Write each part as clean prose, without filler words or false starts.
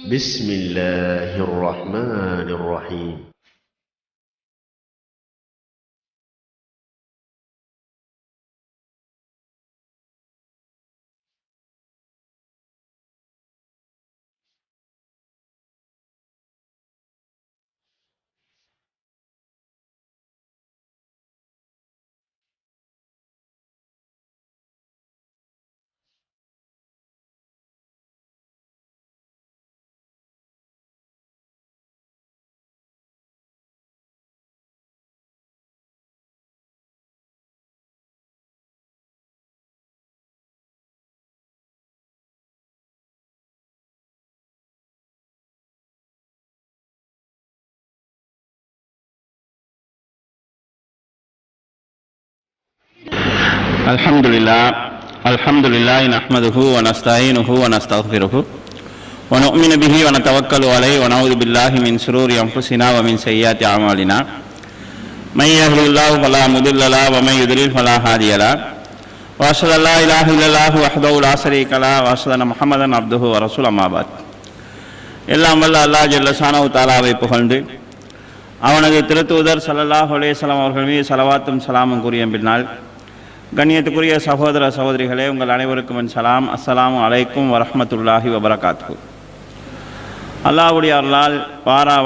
بسم الله الرحمن الرحيم. الحمد لله نحمده ونستعينه ونستغفره ونؤمن به ونتوكل عليه ونعوذ بالله من شرور أنفسنا ومن سيئات أعمالنا من يهده الله فلا مضل له ومن يضلل فلا هادي له وأشهد أن لا إله إلا الله وحده لا شريك له وأشهد أن محمدا عبده ورسوله أما بعد. எல்லாம் வல்ல அல்லாஹ் ஜல்ல ஷானஹு தஆலாவை புகழ்ந்து அவனது திருத்தூதர் ஸல்லல்லாஹு அலைஹி வஸல்லம் அவர்கள் மீது ஸலவாத்தும் ஸலாமும் கூறிய பின்னால், கண்ணியத்துக்குரிய சகோதர சகோதரிகளே, உங்கள் அனைவருக்கும் என் சலாம். அஸ்ஸலாமு அலைக்கும் வரஹ்மத்துல்லாஹி வபரகாத்துஹு. அல்லாஹ்வுடைய அருளால்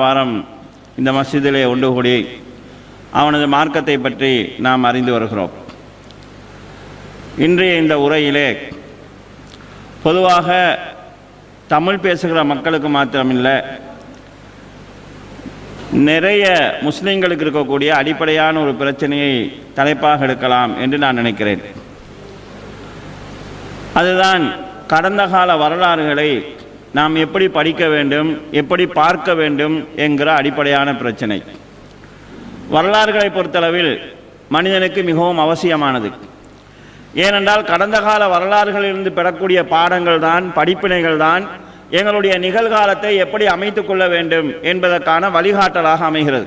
வாரம் இந்த மஸ்ஜிதிலே ஒன்று கூடி அவனது மார்க்கத்தை பற்றி நாம் அறிந்து வருகிறோம். இன்றைய இந்த உரையிலே பொதுவாக தமிழ் பேசுகிற மக்களுக்கு மாத்திரமில்லை, நிறைய முஸ்லீம்களுக்கு இருக்கக்கூடிய அடிப்படையான ஒரு பிரச்சனையை தலைப்பாக எடுக்கலாம் என்று நான் நினைக்கிறேன். அதுதான் கடந்த கால வரலாறுகளை நாம் எப்படி படிக்க வேண்டும், எப்படி பார்க்க வேண்டும் என்கிற அடிப்படையான பிரச்சனை. வரலாறுகளை பொறுத்தளவில் மனிதனுக்கு மிகவும் அவசியமானது. ஏனென்றால் கடந்த கால வரலாறுகளிலிருந்து பெறக்கூடிய பாடங்கள் தான், படிப்பினைகள் தான் எங்களுடைய நிகழ்காலத்தை எப்படி அமைத்து கொள்ள வேண்டும் என்பதற்கான வழிகாட்டலாக அமைகிறது.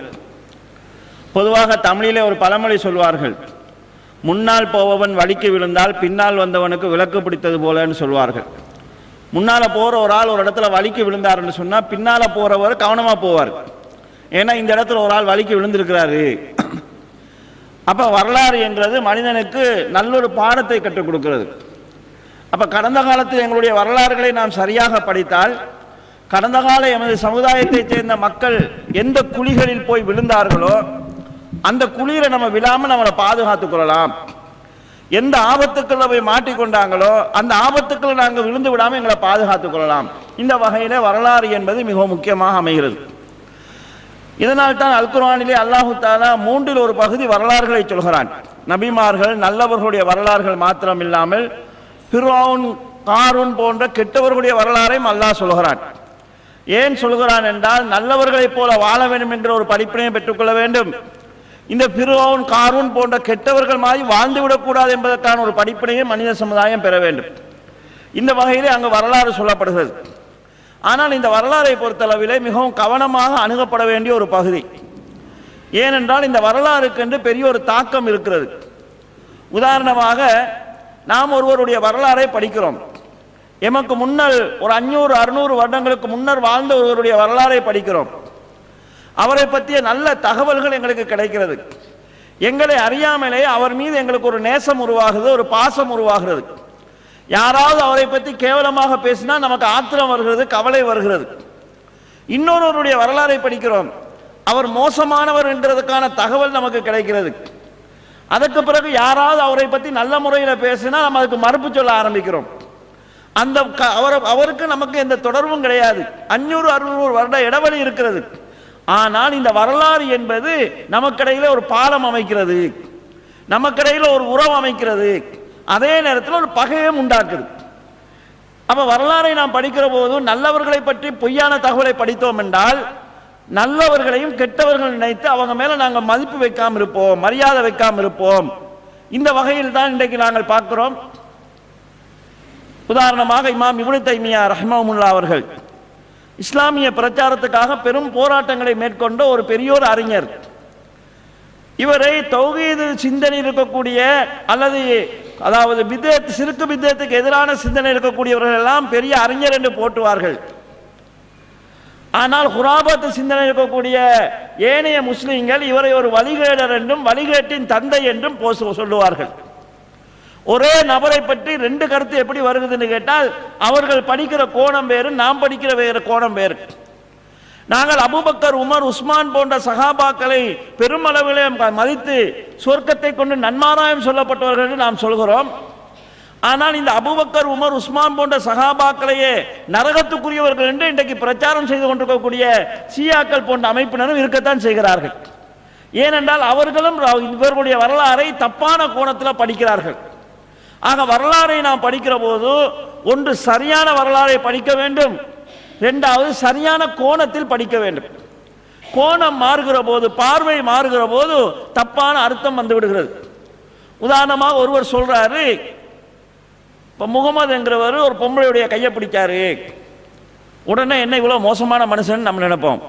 பொதுவாக தமிழிலே ஒரு பழமொழி சொல்வார்கள், முன்னால் போபவன் வழிக்கு விழுந்தால் பின்னால் வந்தவனுக்கு விளக்கு பிடித்தது போலன்னு சொல்வார்கள். முன்னால் போகிற ஒரு ஆள் ஒரு இடத்துல வழிக்கு விழுந்தாருன்னு சொன்னால் பின்னால் போகிறவர் கவனமாக போவார். ஏன்னா இந்த இடத்துல ஒரு ஆள் வழிக்கு விழுந்திருக்கிறாரு. அப்போ வரலாறு என்கிறது மனிதனுக்கு நல்லொரு பாடத்தை கற்றுக் கொடுக்கிறது. அப்போ கடந்த காலத்தில் எங்களுடைய வரலாறுகளை நாம் சரியாக படித்தால், கடந்த கால எமது சமுதாயத்தைச் சேர்ந்த மக்கள் எந்த குழிகளில் போய் விழுந்தார்களோ அந்த குழியில் நம்ம விழாமல் நம்மளை பாதுகாத்துக் கொள்ளலாம். எந்த ஆபத்துக்களை போய் மாட்டிக்கொண்டாங்களோ அந்த ஆபத்துக்களை நாங்கள் விழுந்து விடாமல் எங்களை பாதுகாத்துக் கொள்ளலாம். இந்த வகையில் வரலாறு என்பது மிகவும் முக்கியமாக அமைகிறது. இதனால் தான் அல் குர்ஆனிலே அல்லாஹு தஆலா மூன்றில் ஒரு பகுதி வரலாறுகளை சொல்கிறான். நபிமார்கள் நல்லவர்களுடைய வரலாறுகள் மாத்திரம் இல்லாமல் ஃபிர்அவுன், காரூன் போன்ற கெட்டவர்களுடைய வரலாறையும் அல்லாஹ் சொல்கிறான். ஏன் சொல்கிறான் என்றால், நல்லவர்களைப் போல வாழ வேண்டும் என்ற ஒரு படிப்பினையை பெற்றுக்கொள்ள வேண்டும். இந்த ஃபிர்அவுன், காரூன் போன்ற கெட்டவர்கள் மாதிரி வாழ்ந்துவிடக்கூடாது என்பதற்கான ஒரு படிப்பினையை மனித சமுதாயம் பெற வேண்டும். இந்த வகையிலே அங்கு வரலாறு சொல்லப்படுகிறது. ஆனால் இந்த வரலாறை பொறுத்தளவிலே மிகவும் கவனமாக அணுகப்பட வேண்டிய ஒரு பகுதி. ஏனென்றால் இந்த வரலாறுக்கு என்று பெரிய ஒரு தாக்கம் இருக்கிறது. உதாரணமாக, நாம் ஒருவருடைய வரலாறை படிக்கிறோம். எமக்கு முன்னர் ஒரு 500-600 வருடங்களுக்கு முன்னர் வாழ்ந்த ஒருவருடைய வரலாறை படிக்கிறோம். அவரை பற்றிய நல்ல தகவல்கள் எங்களுக்கு கிடைக்கிறது. எங்களை அறியாமலே அவர் மீது எங்களுக்கு ஒரு நேசம் உருவாகிறது, ஒரு பாசம் உருவாகிறது. யாராவது அவரை பற்றி கேவலமாக பேசினா நமக்கு ஆத்திரம் வருகிறது, கவலை வருகிறது. இன்னொருவருடைய வரலாறை படிக்கிறோம், அவர் மோசமானவர் என்றதுக்கான தகவல் நமக்கு கிடைக்கிறது. அதற்கு பிறகு யாராவது அவரை பற்றி நல்ல முறையில் பேசினா நம்ம அதுக்கு மறுப்பு சொல்ல ஆரம்பிக்கிறோம். அந்த அவருக்கு நமக்கு எந்த தொடர்பும் கிடையாது. 500-600 வருட இடைவெளி இருக்கிறது. ஆனால் இந்த வரலாறு என்பது நமக்கிடையில் ஒரு பாலம் அமைக்கிறது, நமக்கிடையில் ஒரு உறவு அமைக்கிறது, அதே நேரத்தில் ஒரு பகையும் உண்டாக்குது. அப்ப வரலாறை நாம் படிக்கிற போது நல்லவர்களை பற்றி பொய்யான தகவலை படித்தோம் என்றால் நல்லவர்களையும் கெட்டவர்கள் நினைத்து அவங்க மேல நாங்கள் மதிப்பு வைக்காம இருப்போம், மரியாதை வைக்காம இருப்போம். இந்த வகையில் தான் இன்றைக்கு நாங்கள் பார்க்கிறோம். உதாரணமாக இமாம் இப்னு தைமியா ரஹ்மஹுல்லாஹ் அவர்கள் இஸ்லாமிய பிரச்சாரத்துக்காக பெரும் போராட்டங்களை மேற்கொண்ட ஒரு பெரியோர் அறிஞர். இவரை தௌஹீது சிந்தனை இருக்கக்கூடிய அல்லது சிறுக்கு பித்அத்துக்கு எதிரான சிந்தனை இருக்கக்கூடியவர்கள் எல்லாம் பெரிய அறிஞர் என்று போற்றுவார்கள். ஆனால் குராபத்து சிந்தனை இருக்கக்கூடிய ஏனைய முஸ்லிம்கள் இவரை ஒரு வழிகேடர் என்றும் வழிகேட்டின் தந்தை என்றும் சொல்லுவார்கள். ஒரே நபரை பற்றி ரெண்டு கருத்து எப்படி வருகுதுன்னு கேட்டால், அவர்கள் படிக்கிற கோணம் வேறு, நாம் படிக்கிற வேறு கோணம் வேறு. நாங்கள் அபூபக்கர், உமர், உஸ்மான் போன்ற சஹாபாக்களை பெருமளவிலே மதித்து சொர்க்கத்தை கொண்டு நன்மாராயம் சொல்லப்பட்டவர்கள் என்று நாம் சொல்கிறோம். ஆனால் இந்த அபூபக்கர், உமர், உஸ்மான் போன்ற சஹாபாக்களையே நரகத்துக்குரியவர்கள் என்று இன்றைக்கு பிரச்சாரம் செய்து கொண்டிருக்கக்கூடிய ஷியாக்கள் போன்ற அமைப்பினரும் இருக்கத்தான் செய்கிறார்கள். ஏனென்றால் அவர்களும் இவர்களுடைய வரலாறை தப்பான கோணத்தில் படிக்கிறார்கள். ஆக வரலாறை நாம் படிக்கிற போது ஒன்று சரியான வரலாறை படிக்க வேண்டும், இரண்டாவது சரியான கோணத்தில் படிக்க வேண்டும். கோணம் மாறுகிற போது, பார்வை மாறுகிற போது தப்பான அர்த்தம் வந்து விடுகிறது. உதாரணமாக ஒருவர் சொல்றாரு, இப்போ முகமது என்கிறவர் ஒரு பொம்பளையுடைய கையை பிடிச்சாரு, உடனே என்ன இவ்வளோ மோசமான மனுஷன் நம்ம நினைப்போம்.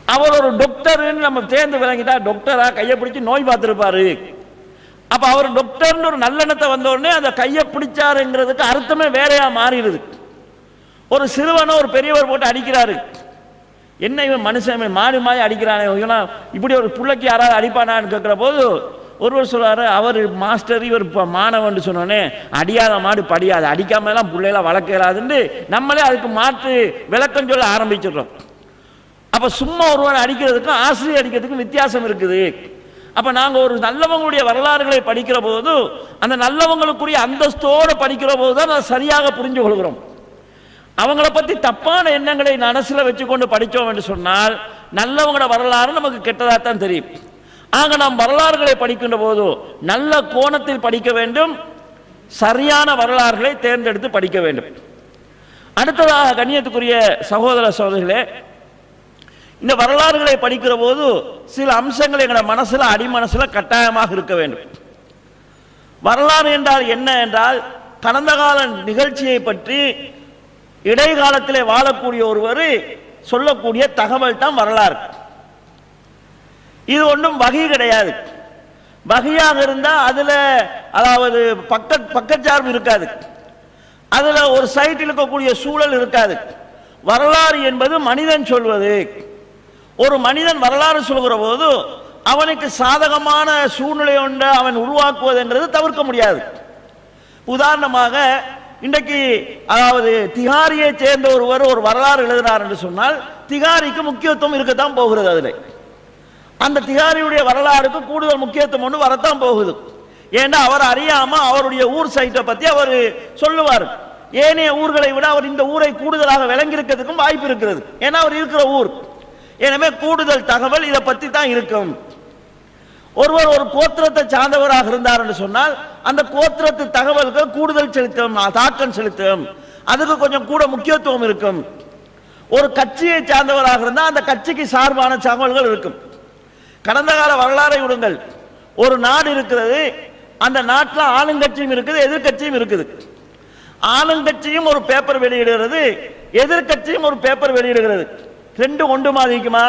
அவர் ஒரு டாக்டர்னு நம்ம தேர்ந்து விளங்கிட்டா, டாக்டரா கையை பிடிச்சி நோய் பார்த்துருப்பாரு. அப்போ அவர் டாக்டர்னு ஒரு நல்லெண்ணத்தை வந்த உடனே அந்த கையை பிடிச்சாருங்கிறதுக்கு அர்த்தமே வேறையா மாறிடுது. ஒரு சிறுவனை ஒரு பெரியவர் போட்டு அடிக்கிறாரு, என்ன இவன் மனுஷன் மாறி மாறி அடிக்கிறானே, இப்படி ஒரு பிள்ளைக்கு யாராவது அடிப்பானான்னு கேட்குற போது ஒருவர் சொல்றாரு, அவர் மாஸ்டர் இவர் இப்போ மாணவன் சொன்னோன்னே அடியாத மாடு படியாது, அடிக்காமலாம் பிள்ளைலாம் வளர்க்கலாதுன்னு நம்மளே அதுக்கு மாற்று விளக்கம் சொல்ல ஆரம்பிச்சிடுறோம். அப்போ சும்மா ஒருவரை அடிக்கிறதுக்கும் ஆசிரியர் அடிக்கிறதுக்கும் வித்தியாசம் இருக்குது. அப்போ நாங்கள் ஒரு நல்லவங்களுடைய வரலாறுகளை படிக்கிற போது அந்த நல்லவங்களுக்குரிய அந்தஸ்தோடு படிக்கிற போது தான் அதை சரியாக புரிஞ்சு கொள்கிறோம். அவங்கள பற்றி தப்பான எண்ணங்களை மனசில் வச்சுக்கொண்டு படித்தோம் என்று சொன்னால் நல்லவங்களோட வரலாறு நமக்கு கெட்டதாக தான் தெரியும். ஆக நாம் வரலாறுகளை படிக்கின்ற போது நல்ல கோணத்தில் படிக்க வேண்டும், சரியான வரலாறுகளை தேர்ந்தெடுத்து படிக்க வேண்டும். அடுத்ததாக கண்ணியத்துக்குரிய சகோதர சகோதரிகளே, இந்த வரலாறுகளை படிக்கிற போது சில அம்சங்கள் எங்களோட மனசில் அடிமனசில் கட்டாயமாக இருக்க வேண்டும். வரலாறு என்றால் என்ன என்றால், கடந்த கால நிகழ்ச்சியை பற்றி இடைக்காலத்திலே வாழக்கூடிய ஒருவர் சொல்லக்கூடிய தகவல் தான் வரலாறு. இது ஒன்றும் வகை கிடையாது. வகையாக இருந்தால் அதில் அதாவது பக்கச்சார்பு இருக்காது, அதில் ஒரு சைட்டில் இருக்கக்கூடிய சூழல் இருக்காது. வரலாறு என்பது மனிதன் சொல்வது. ஒரு மனிதன் வரலாறு சொல்கிற போது அவனுக்கு சாதகமான சூழ்நிலை ஒன்றை அவன் உருவாக்குவதுன்றது தவிர்க்க முடியாது. உதாரணமாக இன்றைக்கு அதாவது திகாரியை சேர்ந்த ஒருவர் ஒரு வரலாறு எழுதினார் என்று சொன்னால் திகாரிக்கு முக்கியத்துவம் இருக்கத்தான் போகிறது. அதில் அந்த திகாரியுடைய வரலாறுக்கு கூடுதல் முக்கியத்துவம் ஒன்று வரத்தான் போகுது. ஏன்னா அவர் அறியாம அவருடைய ஊர் சைட்டை பற்றி அவர் சொல்லுவார். ஏனைய ஊர்களை விட அவர் இந்த ஊரை கூடுதலாக விளங்கியிருக்கிறதுக்கும் வாய்ப்பு இருக்கிறது, ஏன்னா அவர் இருக்கிற ஊர். எனவே கூடுதல் தகவல் இதை பற்றி தான் இருக்கும். ஒருவர் ஒரு கோத்திரத்தை சார்ந்தவராக இருந்தார் என்று சொன்னால் அந்த கோத்திரத்து தகவல்கள் கூடுதல் செலுத்தும், தாக்கம் செலுத்தும், அதுக்கு கொஞ்சம் கூட முக்கியத்துவம் இருக்கும். ஒரு கட்சியை சார்ந்தவராக இருந்தால் அந்த கட்சிக்கு சார்பான தகவல்கள் இருக்கும். கடந்த கால வரலாறை விடுங்கள், ஒரு நாடு இருக்கிறது, அந்த நாட்டில் ஆளுங்கட்சியும் இருக்குது, எதிர்கட்சியும் இருக்குது. ஆளுங்கட்சியும் ஒரு பேப்பர் வெளியிடுகிறது, எதிர்கட்சியும் ஒரு பேப்பர் வெளியிடுகிறது. ரெண்டு ஒன்று மாதிரிக்குமா?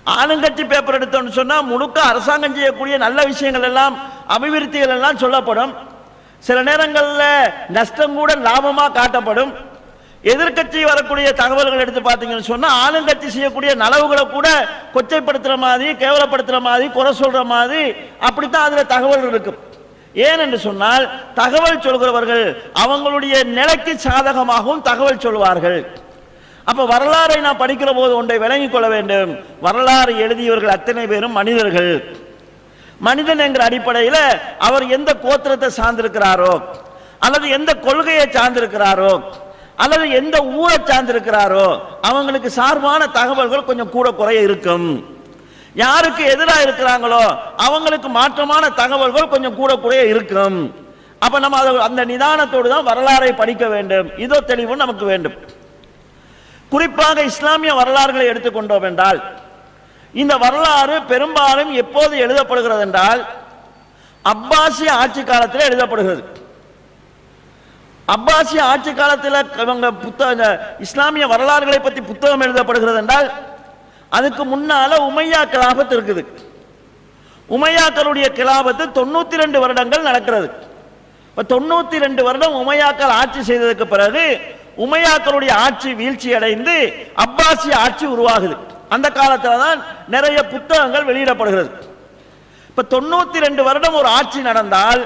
ஆளுங்கட்சி பேப்பர் எடுத்தோம்னு சொன்னால் முழுக்க அரசாங்கம் செய்யக்கூடிய நல்ல விஷயங்கள் எல்லாம் அபிவிருத்திகள் எல்லாம் சொல்லப்படும். சில நேரங்களில் நஷ்டம் கூட லாபமாக காட்டப்படும். எதிர்கட்சி வரக்கூடிய தகவல்கள் எடுத்து பார்த்தீங்கன்னு சொன்னால் ஆளுங்கட்சி செய்யக்கூடிய நலவுகளை கூட கொச்சைப்படுத்துகிற மாதிரி, கேவலப்படுத்துகிற மாதிரி, குறை சொல்கிற மாதிரி அப்படித்தான் அதில் தகவல் இருக்கும். ஏன் என்று சொன்னால் தகவல் சொல்கிறவர்கள் அவங்களுடைய நிலைக்கு சாதகமாகவும் தகவல் சொல்வார்கள். அப்போ வரலாறை நான் படிக்கிற போது ஒன்றை விளங்கிக் கொள்ள வேண்டும், வரலாறு எழுதியவர்கள் அத்தனை பேரும் மனிதர்கள். மனிதன் என்கிற அடிப்படையில் அவர் எந்த கோத்திரத்தை சார்ந்திருக்கிறாரோ அல்லது எந்த கொள்கையை சார்ந்திருக்கிறாரோ அல்லது எந்த ஊரை சார்ந்திருக்கிறாரோ அவங்களுக்கு சார்பான தகவல்கள் கொஞ்சம் கூட குறைய இருக்கும். யாருக்கு எதிராக இருக்கிறாங்களோ அவங்களுக்கு மாற்றமான தகவல்கள் கொஞ்சம் கூட குறைய இருக்கும். அப்ப நம்ம அந்த நிதானத்தோடு தான் வரலாறை படிக்க வேண்டும். இதோ தெளிவு நமக்கு வேண்டும். குறிப்பாக இஸ்லாமிய வரலாறுகளை எடுத்துக்கொண்டோம் என்றால் இந்த வரலாறு பெரும்பாலும் எப்போது எழுதப்படுகிறது என்றால் அப்பாசிய ஆட்சி காலத்தில் எழுதப்படுகிறது. அப்பாசிய ஆட்சி காலத்தில் இஸ்லாமிய வரலாறுகளை பற்றி புத்தகம் எழுதப்படுகிறது என்றால் அதுக்கு முன்னால உமையா கிலாபத் இருக்குது. உமையாக்களுடைய கிலாபத்து 92 வருடங்கள் நடக்கிறது. 92 வருடம் உமையாக்கள் ஆட்சி செய்ததற்கு பிறகு உமையாக்களுடைய ஆட்சி வீழ்ச்சி அடைந்து அப்பாசிய ஆட்சி உருவாகுது. அந்த காலத்தில் தான் நிறைய புத்தகங்கள் வெளியிடப்படுகிறது. இப்ப 92 வருடம் ஒரு ஆட்சி நடந்தால்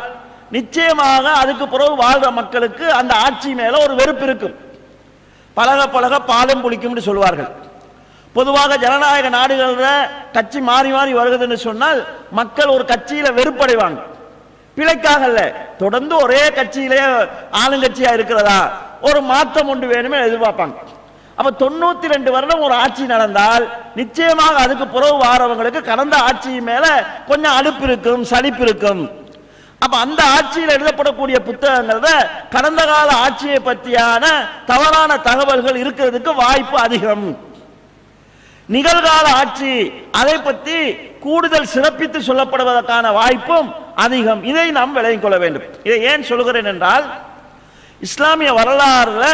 நிச்சயமாக அதுக்கு பிறகு வாழ்ற மக்களுக்கு அந்த ஆட்சி மேல ஒரு வெறுப்பு இருக்கும். பழக பழக பாலும் புளிக்கும் சொல்வார்கள். பொதுவாக ஜனநாயக நாடுகளில் கட்சி மாறி மாறி வருகிறதுன்னு சொன்னால் மக்கள் ஒரு கட்சியில வெறுப்படைவாங்க. பிழைக்காக அல்ல, தொடர்ந்து ஒரே கட்சியிலே ஆளுங்கட்சியா இருக்கிறதா, ஒரு மாற்றம் ஒன்று வேணுமே எதிர்பார்ப்பாங்க. அப்ப 92 வருடம் ஒரு ஆட்சி நடந்தால் நிச்சயமாக அதுக்கு புறவு வாரவங்களுக்கு கடந்த ஆட்சி மேல கொஞ்சம் அலுப்பு இருக்கும், சலிப்பு இருக்கும். அப்ப அந்த ஆட்சியில் எழுதப்படக்கூடிய புத்தகங்கள்ல கடந்த கால ஆட்சியை பற்றியான தவறான தகவல்கள் இருக்கிறதுக்கு வாய்ப்பு அதிகம். நிகழ்கால ஆட்சி அதை பற்றி கூடுதல் சிறப்பித்து சொல்லப்படுவதற்கான வாய்ப்பும் அதிகம். இதை நாம் விளங்கிக் கொள்ள வேண்டும். இதை ஏன் சொல்கிறேன் என்றால், இஸ்லாமிய வரலாறுல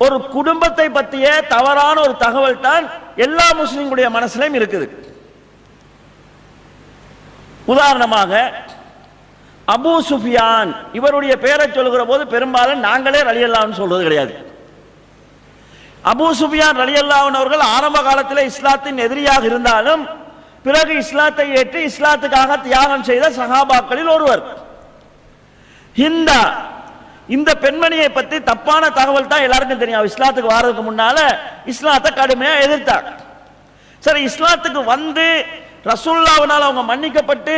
ஒரு குடும்பத்தை பற்றிய தவறான ஒரு தகவல் தான் எல்லா முஸ்லிம்களுடைய மனசிலும் இருக்குது. உதாரணமாக அபூ சுஃபியான் இவருடைய பெயரை சொல்லுகிற போது பெரும்பாலும் நாங்களே ரலியல்லாஹு சொல்றது கிடையாது. அபூ சுஃபியான் ரலியல்லாஹு அவர்கள் ஆரம்ப காலத்தில் இஸ்லாத்தின் எதிரியாக இருந்தாலும் பிறகு இஸ்லாத்தை ஏற்று இஸ்லாத்துக்காக தியாகம் செய்த சஹாபாக்களில் ஒருவர். ஹிந்தா இந்த பெண்மணியை பற்றி தப்பான தகவல் தான் எல்லாருக்கும் தெரியும். இஸ்லாத்துக்கு வர்றதுக்கு முன்னால இஸ்லாத்தை கடுமையா எதிர்த்தார். சரி, இஸ்லாத்துக்கு வந்து ரசூலுல்லாஹ்வினால் அவங்க மன்னிக்கப்பட்டு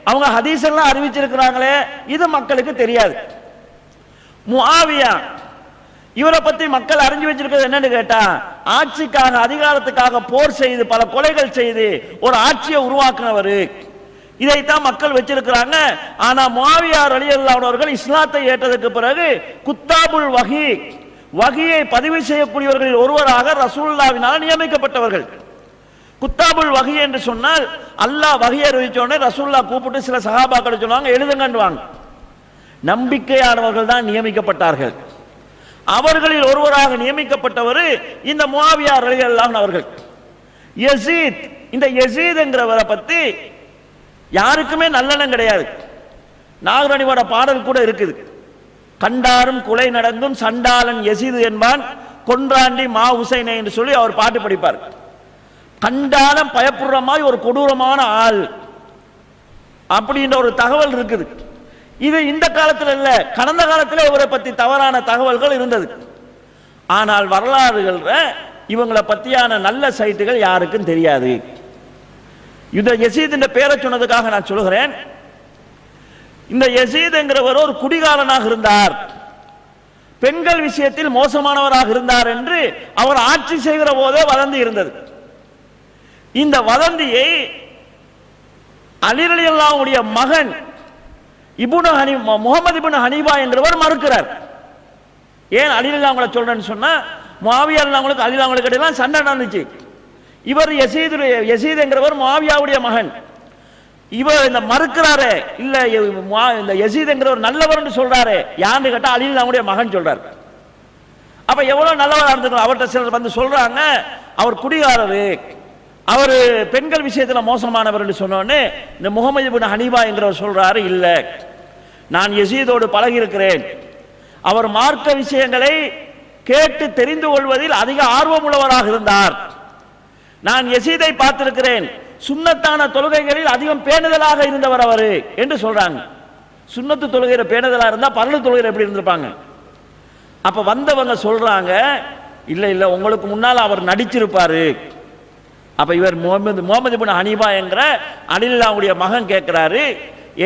அவங்க ஹதீஸ் எல்லாம் அறிவிச்சிருக்கிறாங்களே, இது மக்களுக்கு தெரியாது. முஆவியா இவரை பத்தி மக்கள் அறிஞ்சு வச்சிருக்கிறது என்னன்னு கேட்டா, ஆட்சிக்காக அதிகாரத்துக்காக போர் செய்து பல கொலைகள் செய்து ஒரு ஆட்சியை உருவாக்குனவர். இதைத்தான் மக்கள் வச்சிருக்கிறாங்க. ஆனா முஆவியா ரலியல்லாஹு அவர்கள் இஸ்லாத்தை ஏற்றதற்கு பிறகு குத்தாபுல் வஹி, வஹியை பதிவு செய்யக்கூடியவர்களில் ஒருவராக ரசூலுல்லாஹ்வினால் நியமிக்கப்பட்டவர்கள். குத்தாபுல் வஹி என்று சொன்னால் அல்லாஹ் வஹி அறிவிச்ச உடனே ரசூலுல்லாஹ் கூப்பிட்டு சில சஹாபாக்கள் சொல்லுவாங்க, எழுதுங்கன்னுவாங்க. நம்பிக்கையானவர்கள் தான் நியமிக்கப்பட்டார்கள். அவர்களில் ஒருவராக நியமிக்கப்பட்டவர் இந்த முஆவியா ரலியல்லாஹு அவர்கள். யஸீத், இந்த யஸீத் என்கிறவரை பத்தி யாருக்குமே நல்லெண்ணம் கிடையாது. நாகரணிவோட பாடல் கூட இருக்குது. கண்டாரும் குலை நடந்தும் சண்டாளன் யஸீது என்பான் கொன்றாண்டி மா ஹுசைனை என்று சொல்லி அவர் பாட்டு படிப்பார். கண்டாலும் பயப்படுற மாதிரி ஒரு கொடூரமான ஆள் அப்படின்ற ஒரு தகவல் இருக்குது. இது இந்த காலத்தில் இல்ல, கடந்த காலத்தில் இவரை பத்தி தவறான தகவல்கள் இருந்தது. ஆனால் வரலாறுகள் இவங்களை பத்தியான நல்ல சைட்டுகள் யாருக்கும் தெரியாது. இந்த யஸீத் என்ற பேரை சொன்னதுக்காக நான் சொல்கிறேன். இந்த யஸீத் என்கிறவர் ஒரு குடிகாரனாக இருந்தார், பெண்கள் விஷயத்தில் மோசமானவராக இருந்தார் என்று அவர் ஆட்சி செய்கிற போதே வதந்தி இருந்தது. இந்த வதந்தியை அலி ரலியல்லாஹுடைய மகன் முகமது இப்னு ஹனீபா என்றவர் மறுக்கிறார். ஏன் அலி ரலியல்லாஹு அவங்களை சொல்றேன்னு சொன்னா, முஆவியா ரலியல்லாஹு அலி ரலியல்லாஹு இடையில சண்டை நடந்துச்சு. இவர் யஸீத் என்கிறவர் முஆவியாவுடைய மகன். இவர் இந்த மறுக்கிறாரே, இல்ல இந்த யஸீத் என்கிறவர் நல்லவர் என்று சொல்றாரு. யாருன்னு கேட்டா அலி ரலியல்லாஹுடைய மகன் சொல்றாரு. அப்ப எவ்வளவு நல்லவரா இருந்திருக்கும். அவர்கிட்ட சிலர் வந்து சொல்றாங்க, அவர் குடிகாரரு, அவர் பெண்கள் விஷயத்துல மோசமானவர் என்று சொன்னோடனே இந்த முகமது இப்னு ஹனீபா என்கிறவர் சொல்றாரு, இல்ல நான் யஸீதோடு பழகி இருக்கிறேன், அவர் மார்க்க விஷயங்களை கேட்டு தெரிந்து கொள்வதில் அதிக ஆர்வம் உள்ளவராக இருந்தார், நான் யஸீதை பார்த்திருக்கிறேன், சுன்னத்தான தொழுகைகளில் அதிகம் பேணுதலாக இருந்தவர் அவரு என்று சொல்றாங்க. சுன்னத்து தொழுகையில பேணுதலா இருந்தா பரலு தொழுகையில எப்படி இருந்திருப்பாங்க. அப்ப வந்தவங்க சொல்றாங்க, இல்ல இல்ல உங்களுக்கு முன்னால் அவர் நடிச்சிருப்பாரு. அப்ப இவர் முகமது இப்னு ஹனீபா என்கிற அலி ரலியல்லாஹுடைய மகன் கேட்கிறாரு,